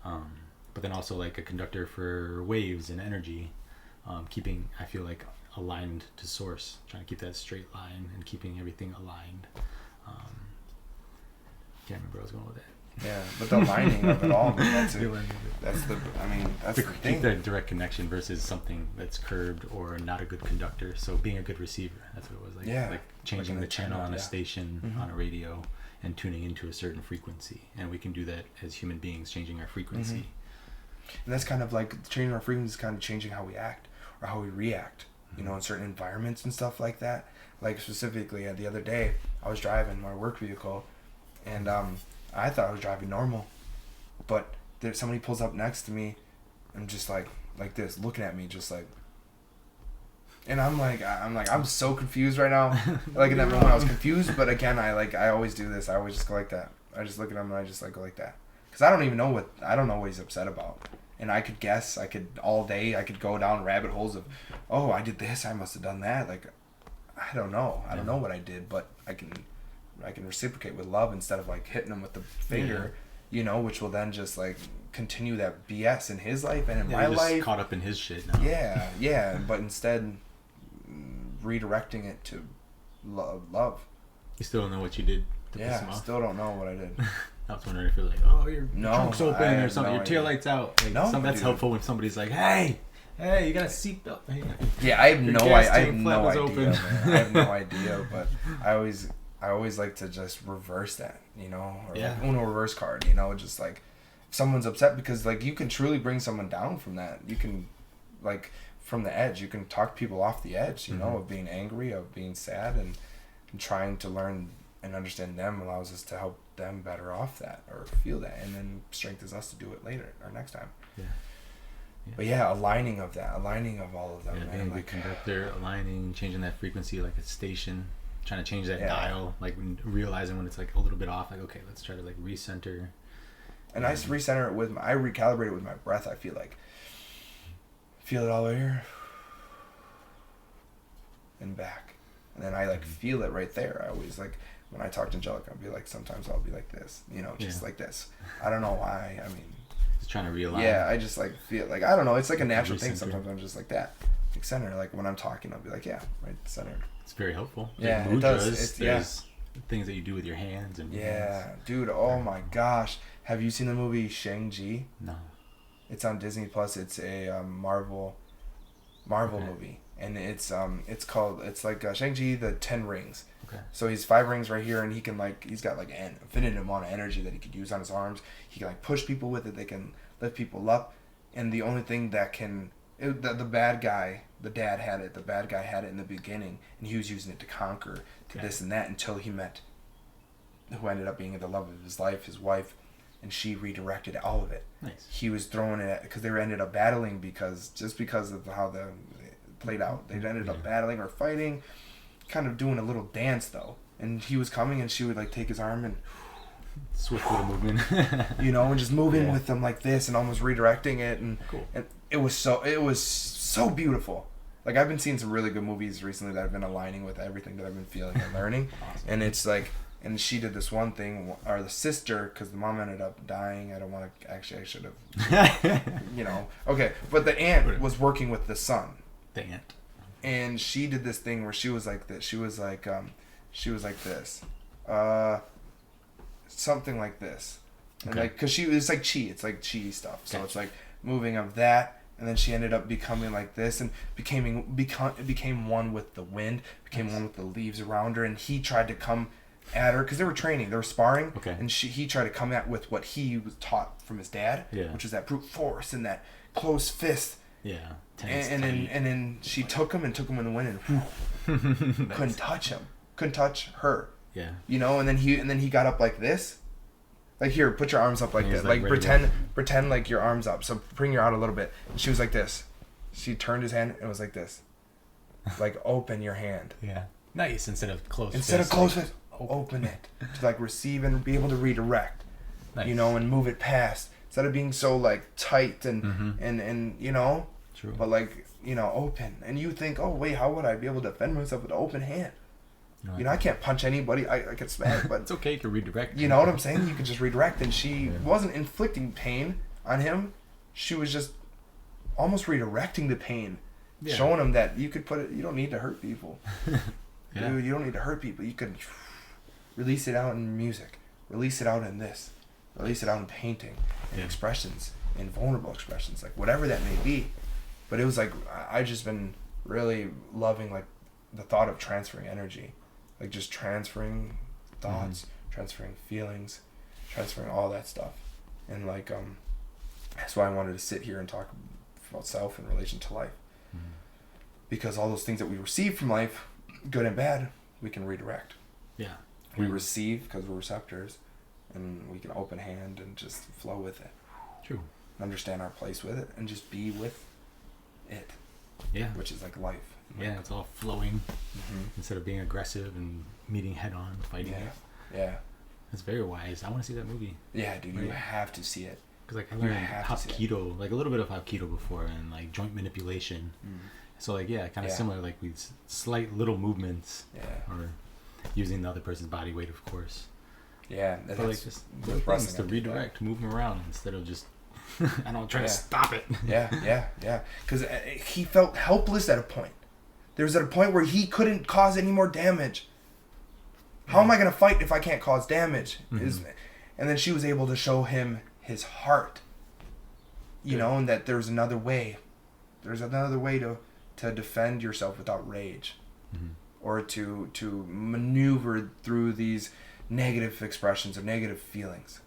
but then also like a conductor for waves and energy, keeping, I feel like, aligned to source, trying to keep that straight line and keeping everything aligned. Can't remember where I was going with that. Yeah, but the aligning of it all, man, that's the thing. Keep that direct connection versus something that's curved or not a good conductor. So being a good receiver, that's what it was like. Yeah. Like changing the channel on a station, on a radio, and tuning into a certain frequency. And we can do that as human beings, changing our frequency. And that's kind of like changing our frequency is kind of changing how we act or how we react, you know, in certain environments and stuff like that. Like specifically the other day, I was driving my work vehicle, and I thought I was driving normal, but somebody pulls up next to me and just like this, looking at me just like, and I'm so confused right now. Like in that moment I was confused, but again, I always do this. I always just go like that. I just look at him and I just like go like that. Cause I don't know what he's upset about. And I could guess, all day, I could go down rabbit holes of, oh, I did this, I must have done that. Like, I don't know. I don't know what I did, but I can reciprocate with love instead of like hitting him with the finger, you know, which will then just like continue that BS in his life and in my just life. Caught up in his shit now. Yeah, but instead redirecting it to love. You still don't know what you did to piss him off? Still don't know what I did. I was wondering if you're like, oh, your trunk's open or something, your tail light's out. Like, that's helpful when somebody's like, hey, you got a seatbelt. Yeah, I have no idea, man. I have no idea, but I always like to just reverse that, you know, or like Uno reverse card, you know, just like if someone's upset, because like you can truly bring someone down from that. You can like from the edge, you can talk people off the edge, you know, of being angry, of being sad, and trying to learn and understand them allows us to help them better off that or feel that, and then strengthens us to do it later or next time. But aligning of all of them, man. Being a good conductor, aligning, changing that frequency like a station, trying to change that dial, like realizing when it's like a little bit off, like, okay, let's try to like recenter. And I recenter it I recalibrate it with my breath. I feel it all the way here and back, and then I like feel it right there. I always like, when I talk to Angelica, I'll be like, sometimes I'll be like this, you know, just like this. I don't know why. I mean, just trying to realign. Yeah, I just like feel like, I don't know. It's like a natural thing. Sometimes I'm just like that, like center. Like when I'm talking, I'll be like, right center. It's very helpful. Yeah, like it does. There's things that you do with your hands and dude. Oh my gosh, Have you seen the movie Shang-Chi? No. It's on Disney Plus. It's a Marvel movie, and it's like Shang-Chi the 10 rings. Okay. So he's 5 rings right here, and he's got like an infinite amount of energy that he could use on his arms. He can like push people with it. They can lift people up, and the only thing that the bad guy, the dad had it. The bad guy had it in the beginning, and he was using it to conquer this and that until he met who ended up being the love of his life, his wife, and she redirected all of it. Nice. He was throwing it because they ended up battling because of how it played out. They ended up battling or fighting, kind of doing a little dance though. And he was coming, and she would like take his arm and swift little movement, and just moving with them like this and almost redirecting it, and cool. And it was so beautiful. Like I've been seeing some really good movies recently that have been aligning with everything that I've been feeling and learning. Awesome. And it's like, and she did this one thing, or the sister, because the mom ended up dying. I don't want to, actually I should have, okay. But the aunt was working with the son. The aunt. And she did this thing where she was like this. She was like this. Something like this. And like, cause it's like chi. It's like chi stuff. So it's like moving of that. And then she ended up becoming like this and became one with the wind, became one with the leaves around her. And he tried to come at her because they were training, they were sparring. Okay. And he tried to come at with what he was taught from his dad, which is that brute force and that close fist. Yeah. And then she took him in the wind and couldn't touch him, couldn't touch her. Yeah. And then he got up like this. Like, here, put your arms up like this. Like pretend like your arms up. So bring your out a little bit. And she was like this. She turned his hand and was like this. Like, open your hand. Yeah. Nice. Instead of closed fist. Instead of closed fist, open it. To like receive and be able to redirect. Nice. And move it past. Instead of being so like tight and True. But like, open. And you think, oh wait, how would I be able to defend myself with an open hand? No, I can't punch anybody. I can smack, but it's okay. You can redirect. You know what I'm saying? You can just redirect, and she wasn't inflicting pain on him. She was just almost redirecting the pain, showing him that you could put it. You don't need to hurt people, dude. You don't need to hurt people. You can release it out in music, release it out in this, release it out in painting, and expressions, and vulnerable expressions, like whatever that may be. But it was like I just been really loving like the thought of transferring energy. Like just transferring thoughts, transferring feelings, transferring all that stuff. And like, that's why I wanted to sit here and talk about self in relation to life. Mm-hmm. Because all those things that we receive from life, good and bad, we can redirect. Yeah. We receive because we're receptors, and we can open hand and just flow with it. True. Understand our place with it and just be with it. Yeah. Which is like life. Yeah, it's all flowing instead of being aggressive and meeting head on, fighting it. Yeah. That's very wise. I want to see that movie. Yeah, dude, you have to see it. Because like I learned Hapkido, like a little bit of Hapkido before, and like joint manipulation. So like kind of similar, like with slight little movements, or using the other person's body weight, of course. Yeah, that's like just little things to redirect, move them around instead of just I don't try to stop it. Yeah. Because he felt helpless at a point. There was at a point where he couldn't cause any more damage. How am I going to fight if I can't cause damage? And then she was able to show him his heart. And that there's another way. There's another way to defend yourself without rage. Or to maneuver through these negative expressions or negative feelings.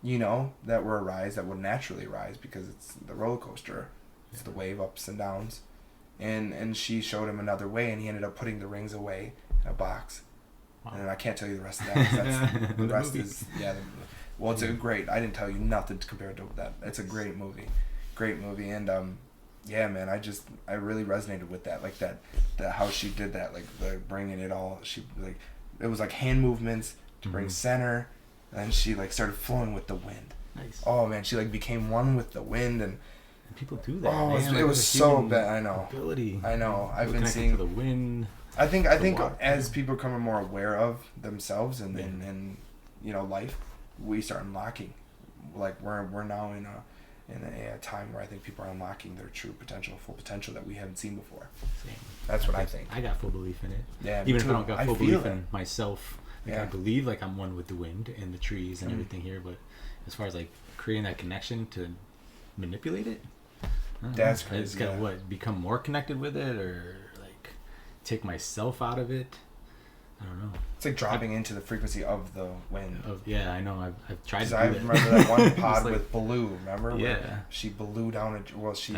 That will naturally arise because it's the roller coaster. It's the wave ups and downs. And she showed him another way, and he ended up putting the rings away in a box. Wow. And I can't tell you the rest of that. The rest is it's a great. I didn't tell you nothing compared to that. It's a great movie, and man, I really resonated with that, like that how she did that, like the bringing it all. She like it was like hand movements to bring center, and she like started flowing with the wind. Nice. Oh man, she like became one with the wind and. People do that. Oh, man. It was so bad. I know. Ability. I know. I've been seeing to the wind. I think as people become more aware of themselves and life, we start unlocking. Like we're now in a time where I think people are unlocking their true potential, full potential that we haven't seen before. Same. That's what I think. I got full belief in it. Yeah. Even if I don't got full belief in myself Like I believe like I'm one with the wind and the trees and everything here, but as far as like creating that connection to manipulate it, that's crazy. It's gotta what, become more connected with it, or like take myself out of it. I don't know. It's like dropping into the frequency of the wind. Yeah, I know. I've tried to do I that. remember that one pod like, with Blue. Remember? Yeah. Where she blew down a. Well, she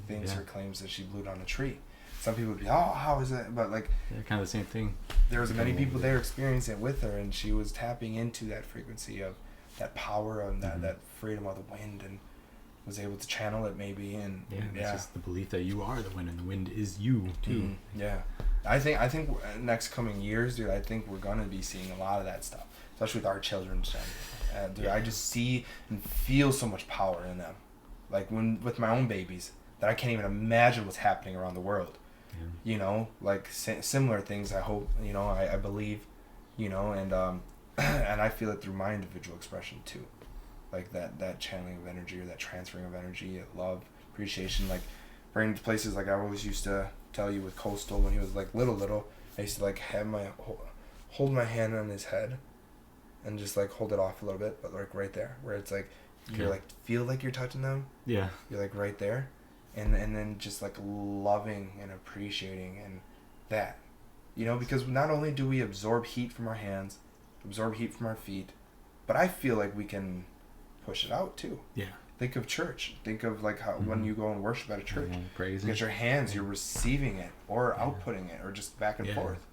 thinks or claims that she blew down a tree. Some people would be, oh, how is it? But like, kind of the same thing. There was many people there experiencing it with her, and she was tapping into that frequency of that power and that freedom of the wind, and was able to channel it maybe. And it's just the belief that you are the wind, and the wind is you too. Yeah, I think next coming years, dude, I think we're gonna be seeing a lot of that stuff, especially with our children. Dude, I just see and feel so much power in them, like when with my own babies, that I can't even imagine what's happening around the world. You know, like similar things. I hope, you know, I believe, you know, and and I feel it through my individual expression too, like that channeling of energy or that transferring of energy, love, appreciation, like bringing to places. Like I always used to tell you with Coastal when he was like little, I used to like have hold my hand on his head, and just like hold it off a little bit, but like right there where it's like you're like feel like you're touching them. Yeah. You're like right there. And then just like loving and appreciating and that, you know, because not only do we absorb heat from our hands, absorb heat from our feet, but I feel like we can push it out too. Yeah. Think of church. Think of like how when you go and worship at a church, because your hands, you're receiving it or outputting it or just back and forth,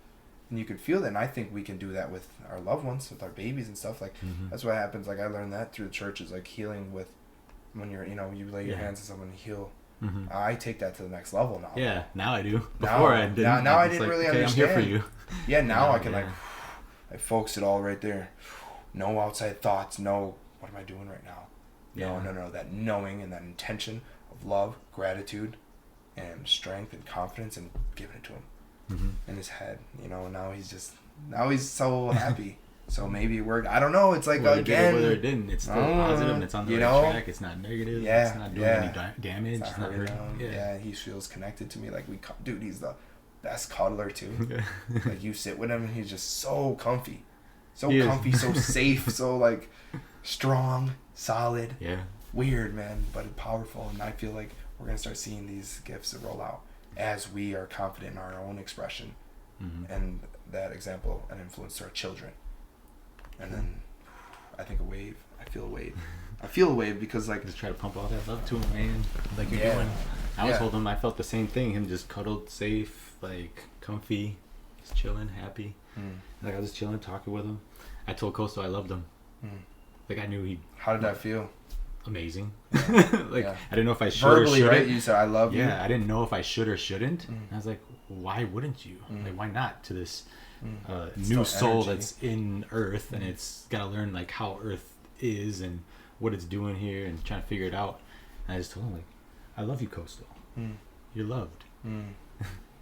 and you can feel that. And I think we can do that with our loved ones, with our babies and stuff. Like that's what happens. Like I learned that through the church is like healing with when you're, you know, you lay your hands on someone and heal. I take that to the next level now. Yeah, now I do. Before I didn't. Now I didn't really understand. I'm here for you. Yeah, now I can like, I focus it all right there. No outside thoughts. No, what am I doing right now? No. That knowing and that intention of love, gratitude, and strength and confidence, and giving it to him in his head. You know, now he's so happy. So maybe it worked. I don't know. It's like whether again, whether it didn't, it's still positive and it's on the right track. It's not negative. Yeah, it's not doing any damage. It's not hurting. Yeah, he feels connected to me. Like dude, he's the best cuddler too. Like you sit with him and he's just so comfy, so safe, so like strong, solid. Yeah. Weird, man, but powerful. And I feel like we're gonna start seeing these gifts roll out as we are confident in our own expression, and that example and influence to our children. And then I think a wave. I feel a wave because like just try to pump all that love to him, man. Like you're doing. I was holding him. I felt the same thing. Him just cuddled, safe, like comfy, just chilling, happy. Like I was just chilling, talking with him. I told Coastal I loved him. Like I knew he. How did that feel? Amazing. I didn't know if I should or shouldn't. Right? You said I love you. Yeah, I didn't know if I should or shouldn't. And I was like, why wouldn't you? Like why not to this new soul that's in Earth, and it's got to learn like how Earth is and what it's doing here and trying to figure it out. And I just told him like, I love you, Coastal. You're loved.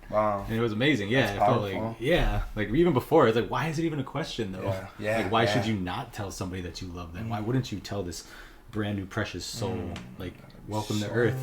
Wow. And it was amazing. Yeah, I felt like like even before it's like, why is it even a question though? Like why should you not tell somebody that you love them? Why wouldn't you tell this brand new precious soul like welcome to Earth?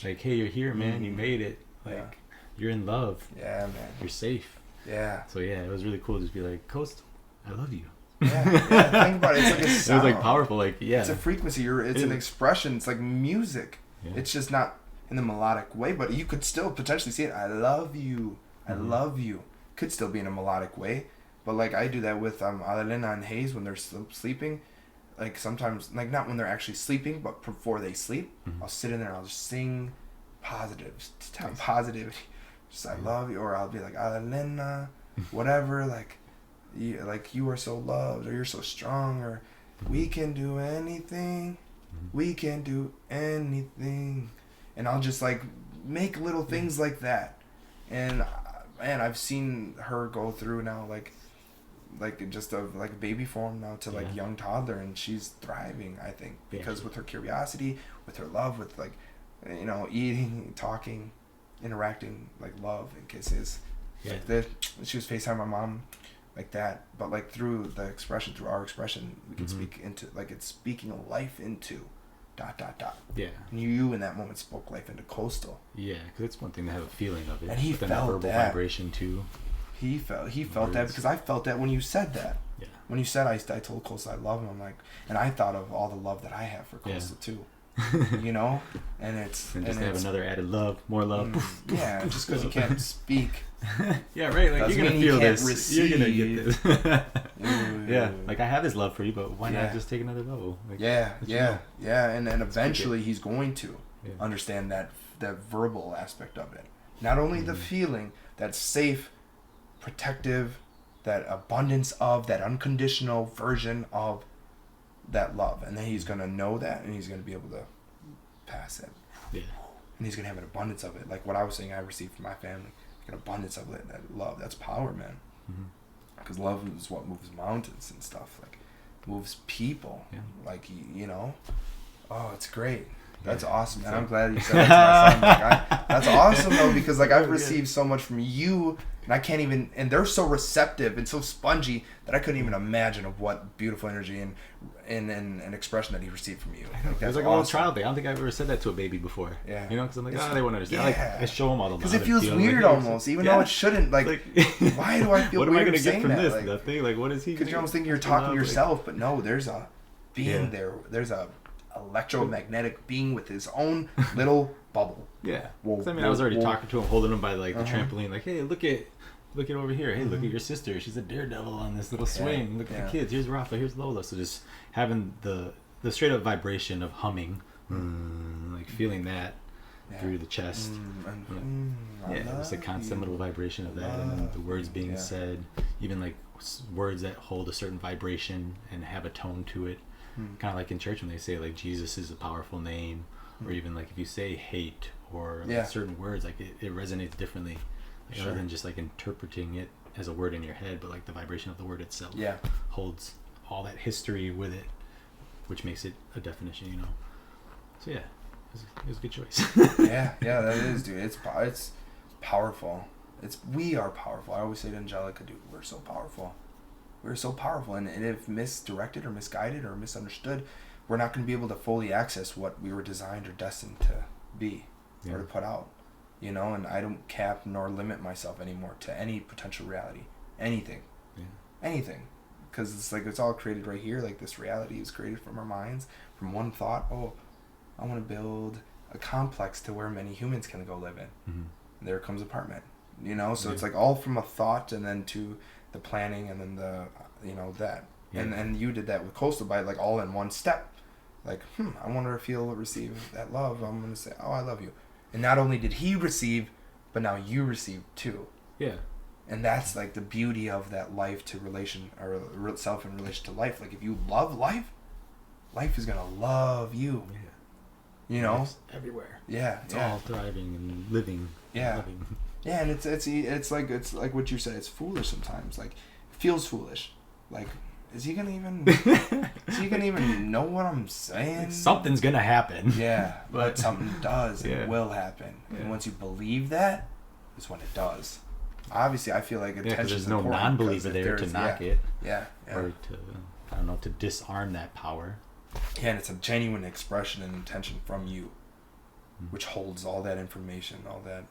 Like hey, you're here, man. You made it. Like you're in love. Yeah, man. You're safe. Yeah. So it was really cool to just be like, Coastal, I love you. Yeah, think about it. It's like a sound. It was like powerful, like it's a frequency. It's an expression. It's like music. Yeah. It's just not in the melodic way, but you could still potentially see it. I love you. I love you. Could still be in a melodic way, but like I do that with Adelina and Hayes when they're sleeping. Like sometimes, like not when they're actually sleeping, but before they sleep, I'll sit in there and I'll just sing positives, positivity. Just I love you, or I'll be like Adelina, whatever, like you are so loved, or you're so strong, or we can do anything, we can do anything, and I'll just like make little things like that, and man, I've seen her go through now like just a like baby form now to like young toddler, and she's thriving, I think, because with her curiosity, with her love, with like you know eating, talking, interacting, like love and kisses. Like she was FaceTiming my mom like that, but like through the expression, through our expression, we can speak into like it's speaking a life into ... Yeah. And you in that moment spoke life into Coastal. Yeah, because it's one thing to have a feeling of it, and he but felt that verbal vibration too. He felt that because I felt that when you said that. Yeah. When you said I told Coastal I love him, I'm like, and I thought of all the love that I have for Coastal too. You know, and it's and just have another added love, more love. Yeah, just because you can't speak. Yeah, right. Like you're gonna feel this. Receive. You're gonna get this. Yeah, like I have this love for you, but why not just take another level? Like, and eventually he's going to understand that verbal aspect of it. Not only the feeling, that safe, protective, that abundance of, that unconditional version of that love, and then he's gonna know that, and he's gonna be able to pass it. Yeah. And he's gonna have an abundance of it, like what I was saying. I received from my family, an abundance of it. That love, that's power, man. Because love is what moves mountains and stuff. Like, moves people. Yeah. Like you know. Oh, it's great. That's awesome, man. I'm glad you said that to my son. Like, that's awesome though, because like I've received so much from you, and I can't even. And they're so receptive and so spongy that I couldn't even imagine of what beautiful energy and expression that he received from you. Like, it was like a little child thing. I don't think I've ever said that to a baby before. Yeah. You know, because I'm like, they won't understand. Like, I show them all the love. Because it feels weird almost, even though it shouldn't. Like why do I feel what weird am I gonna saying get from that? this? Like, Nothing. Like, what is he? Because you're almost thinking you're talking to yourself, but no, there's a being there. There's a electromagnetic being with his own little bubble. Yeah. I mean, I was already talking to him, holding him by like the trampoline, like, hey, look at over here. Hey, look at your sister. She's a daredevil on this little swing. Look at the kids. Here's Rafa. Here's Lola. So just having the straight up vibration of humming, like feeling that through the chest. It's a constant little vibration of that, and then the words being said, even like words that hold a certain vibration and have a tone to it. Kind of like in church when they say like Jesus is a powerful name, or even like if you say hate or like certain words, like it resonates differently, like, other than just like interpreting it as a word in your head, but like the vibration of the word itself holds all that history with it, which makes it a definition, you know. So yeah, it was a good choice. yeah, that is, dude. It's powerful. We are powerful. I always say to Angelica, dude, we're so powerful. We're so powerful, and if misdirected or misguided or misunderstood, we're not going to be able to fully access what we were designed or destined to be or to put out, you know. And I don't cap nor limit myself anymore to any potential reality, anything, because it's like it's all created right here. Like this reality is created from our minds, from one thought. Oh, I want to build a complex to where many humans can go live in. And there comes apartment, you know. So it's like all from a thought, and then to the planning, and then the that and you did that with Coastal by like all in one step. Like I wonder if he'll receive that love. I'm gonna say, oh, I love you. And not only did he receive, but now you receive too. And that's like the beauty of that life to relation, or self in relation to life. Like if you love life is gonna love you. You know, life's everywhere. It's all thriving and living. Loving. Yeah, and it's like what you said. It's foolish sometimes. Like, it feels foolish. Like, is he gonna even know what I'm saying? Like, something's gonna happen. Yeah, but something does and it will happen. And once you believe that, is when it does. Obviously, I feel like attention. There's no non-believer there to knock it. Or to disarm that power. Yeah, and it's a genuine expression and intention from you, which holds all that information, all that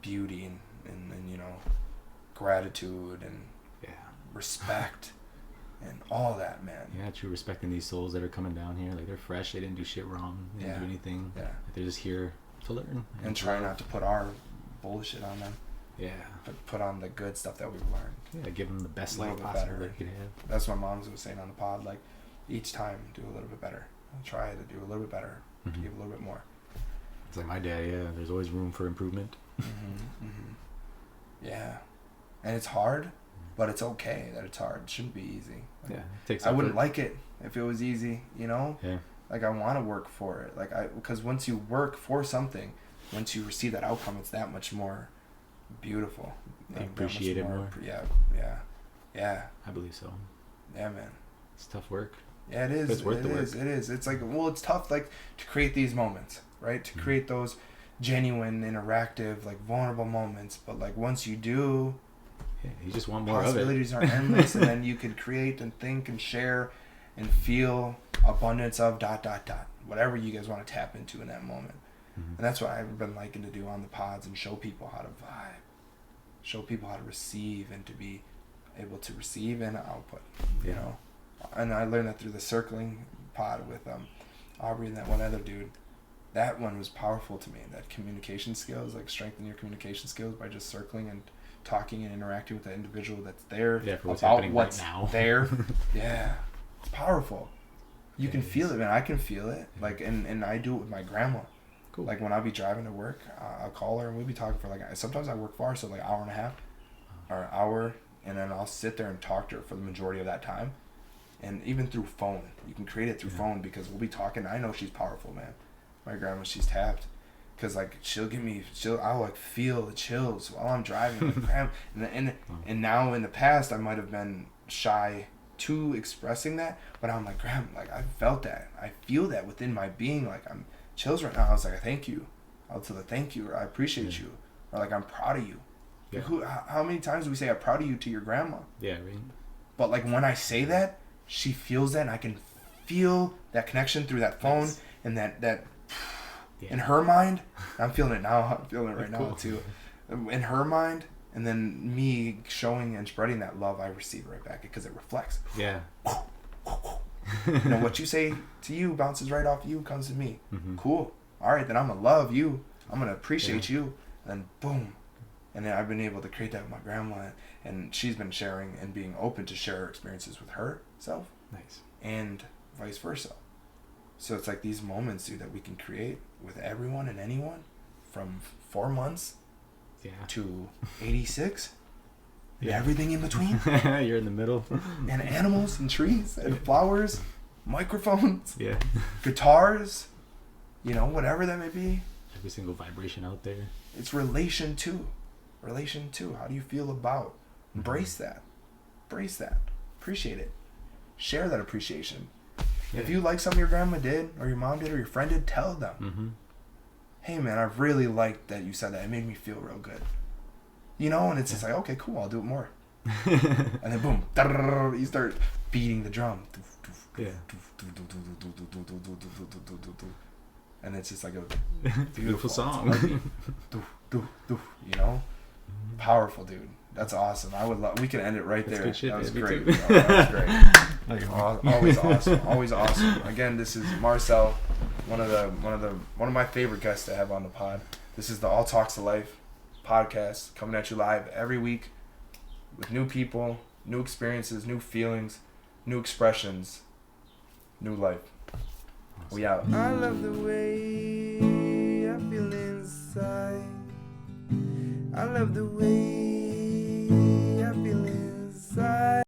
beauty and you know, gratitude and respect and all that, man. True respect in these souls that are coming down here. Like, they're fresh, they didn't do shit wrong, they didn't do anything. Like, they're just here to learn and try not to put our bullshit on them. But put on the good stuff that we've learned. Give them the best life possible they could have. That's what Mom's was saying on the pod. Like, each time do a little bit better. Try to do a little bit better. Give a little bit more. It's like my dad. There's always room for improvement. Yeah, and it's hard, but it's okay that it's hard. It shouldn't be easy. Like, it takes I wouldn't like it if it was easy, you know. Like, I want to work for it. Like, because once you work for something, once you receive that outcome, it's that much more beautiful. They appreciate it more. Yeah. I believe so. Yeah, man. It's tough work. Yeah, it is. It's worth the work. It is. It's like, well, it's tough, like, to create these moments, right? To create those genuine, interactive, like, vulnerable moments. But like, once you do, you just want more of it. Possibilities are endless, and then you can create and think and share and feel abundance of ... whatever you guys want to tap into in that moment. And that's what I've been liking to do on the pods and show people how to vibe. show people how to receive and to be able to receive and output, you Yeah. know. And I learned that through the circling pod with Aubrey and that one other dude. That one was powerful to me. That communication skills, like strengthen your communication skills by just circling and talking and interacting with the individual that's there, Yeah, for what's about happening what's right now. there. Yeah, it's powerful. You can It feel is. it, man. I can feel it. Yeah. Like, and I do it with my grandma. Cool. Like when I'll be driving to work, I'll call her and we'll be talking for like, sometimes I work far, so like hour and a half or an hour, and then I'll sit there and talk to her for the majority of that time. And even through phone, you can create it through phone, because we'll be talking. I know she's powerful, man. My grandma, she's tapped, cause like I'll like feel the chills while I'm driving. Like, and now in the past I might have been shy to expressing that, but I'm like, Graham, like I felt that, I feel that within my being. Like I'm chills right now. I was like, thank you. I'll tell her thank you, or I appreciate you, or like I'm proud of you. Yeah. Like, how many times do we say I'm proud of you to your grandma? Yeah, right. But like when I say that, she feels that, and I can feel that connection through that phone. Nice. And that Yeah. in her mind, I'm feeling it now. I'm feeling it right That's now cool. too. In her mind, and then me showing and spreading that love, I receive right back because it reflects. Yeah. You know, what you say to you bounces right off you, comes to me. Mm-hmm. Cool. All right, then I'm gonna love you. I'm gonna appreciate you. And boom. And then I've been able to create that with my grandma, and she's been sharing and being open to share her experiences with herself, Nice. and vice versa. So it's like these moments, dude, that we can create with everyone and anyone, from 4 months Yeah. to 86, and Yeah. everything in between, You're in the middle. and animals and trees and flowers, microphones, Yeah. guitars, you know, whatever that may be. Every single vibration out there. It's relation to. How do you feel about? Embrace that. Embrace that. Appreciate it. Share that appreciation. Yeah. If you like something your grandma did, or your mom did, or your friend did, tell them. Mm-hmm. Hey man, I really liked that you said that. It made me feel real good. You know, and it's just like, okay, cool, I'll do it more. And then boom, you start beating the drum. Yeah. And it's just like a Beautiful song. You know? Powerful, dude. That's awesome. I would love. We can end it right That's there. good shit, That was baby, great. too. No, that was great. Like, Always awesome. Always awesome. Again, this is Marcell, one of my favorite guests to have on the pod. This is the All Talks to Life podcast, coming at you live every week with new people, new experiences, new feelings, new expressions, new life. We out. I love the way I feel inside. I love the way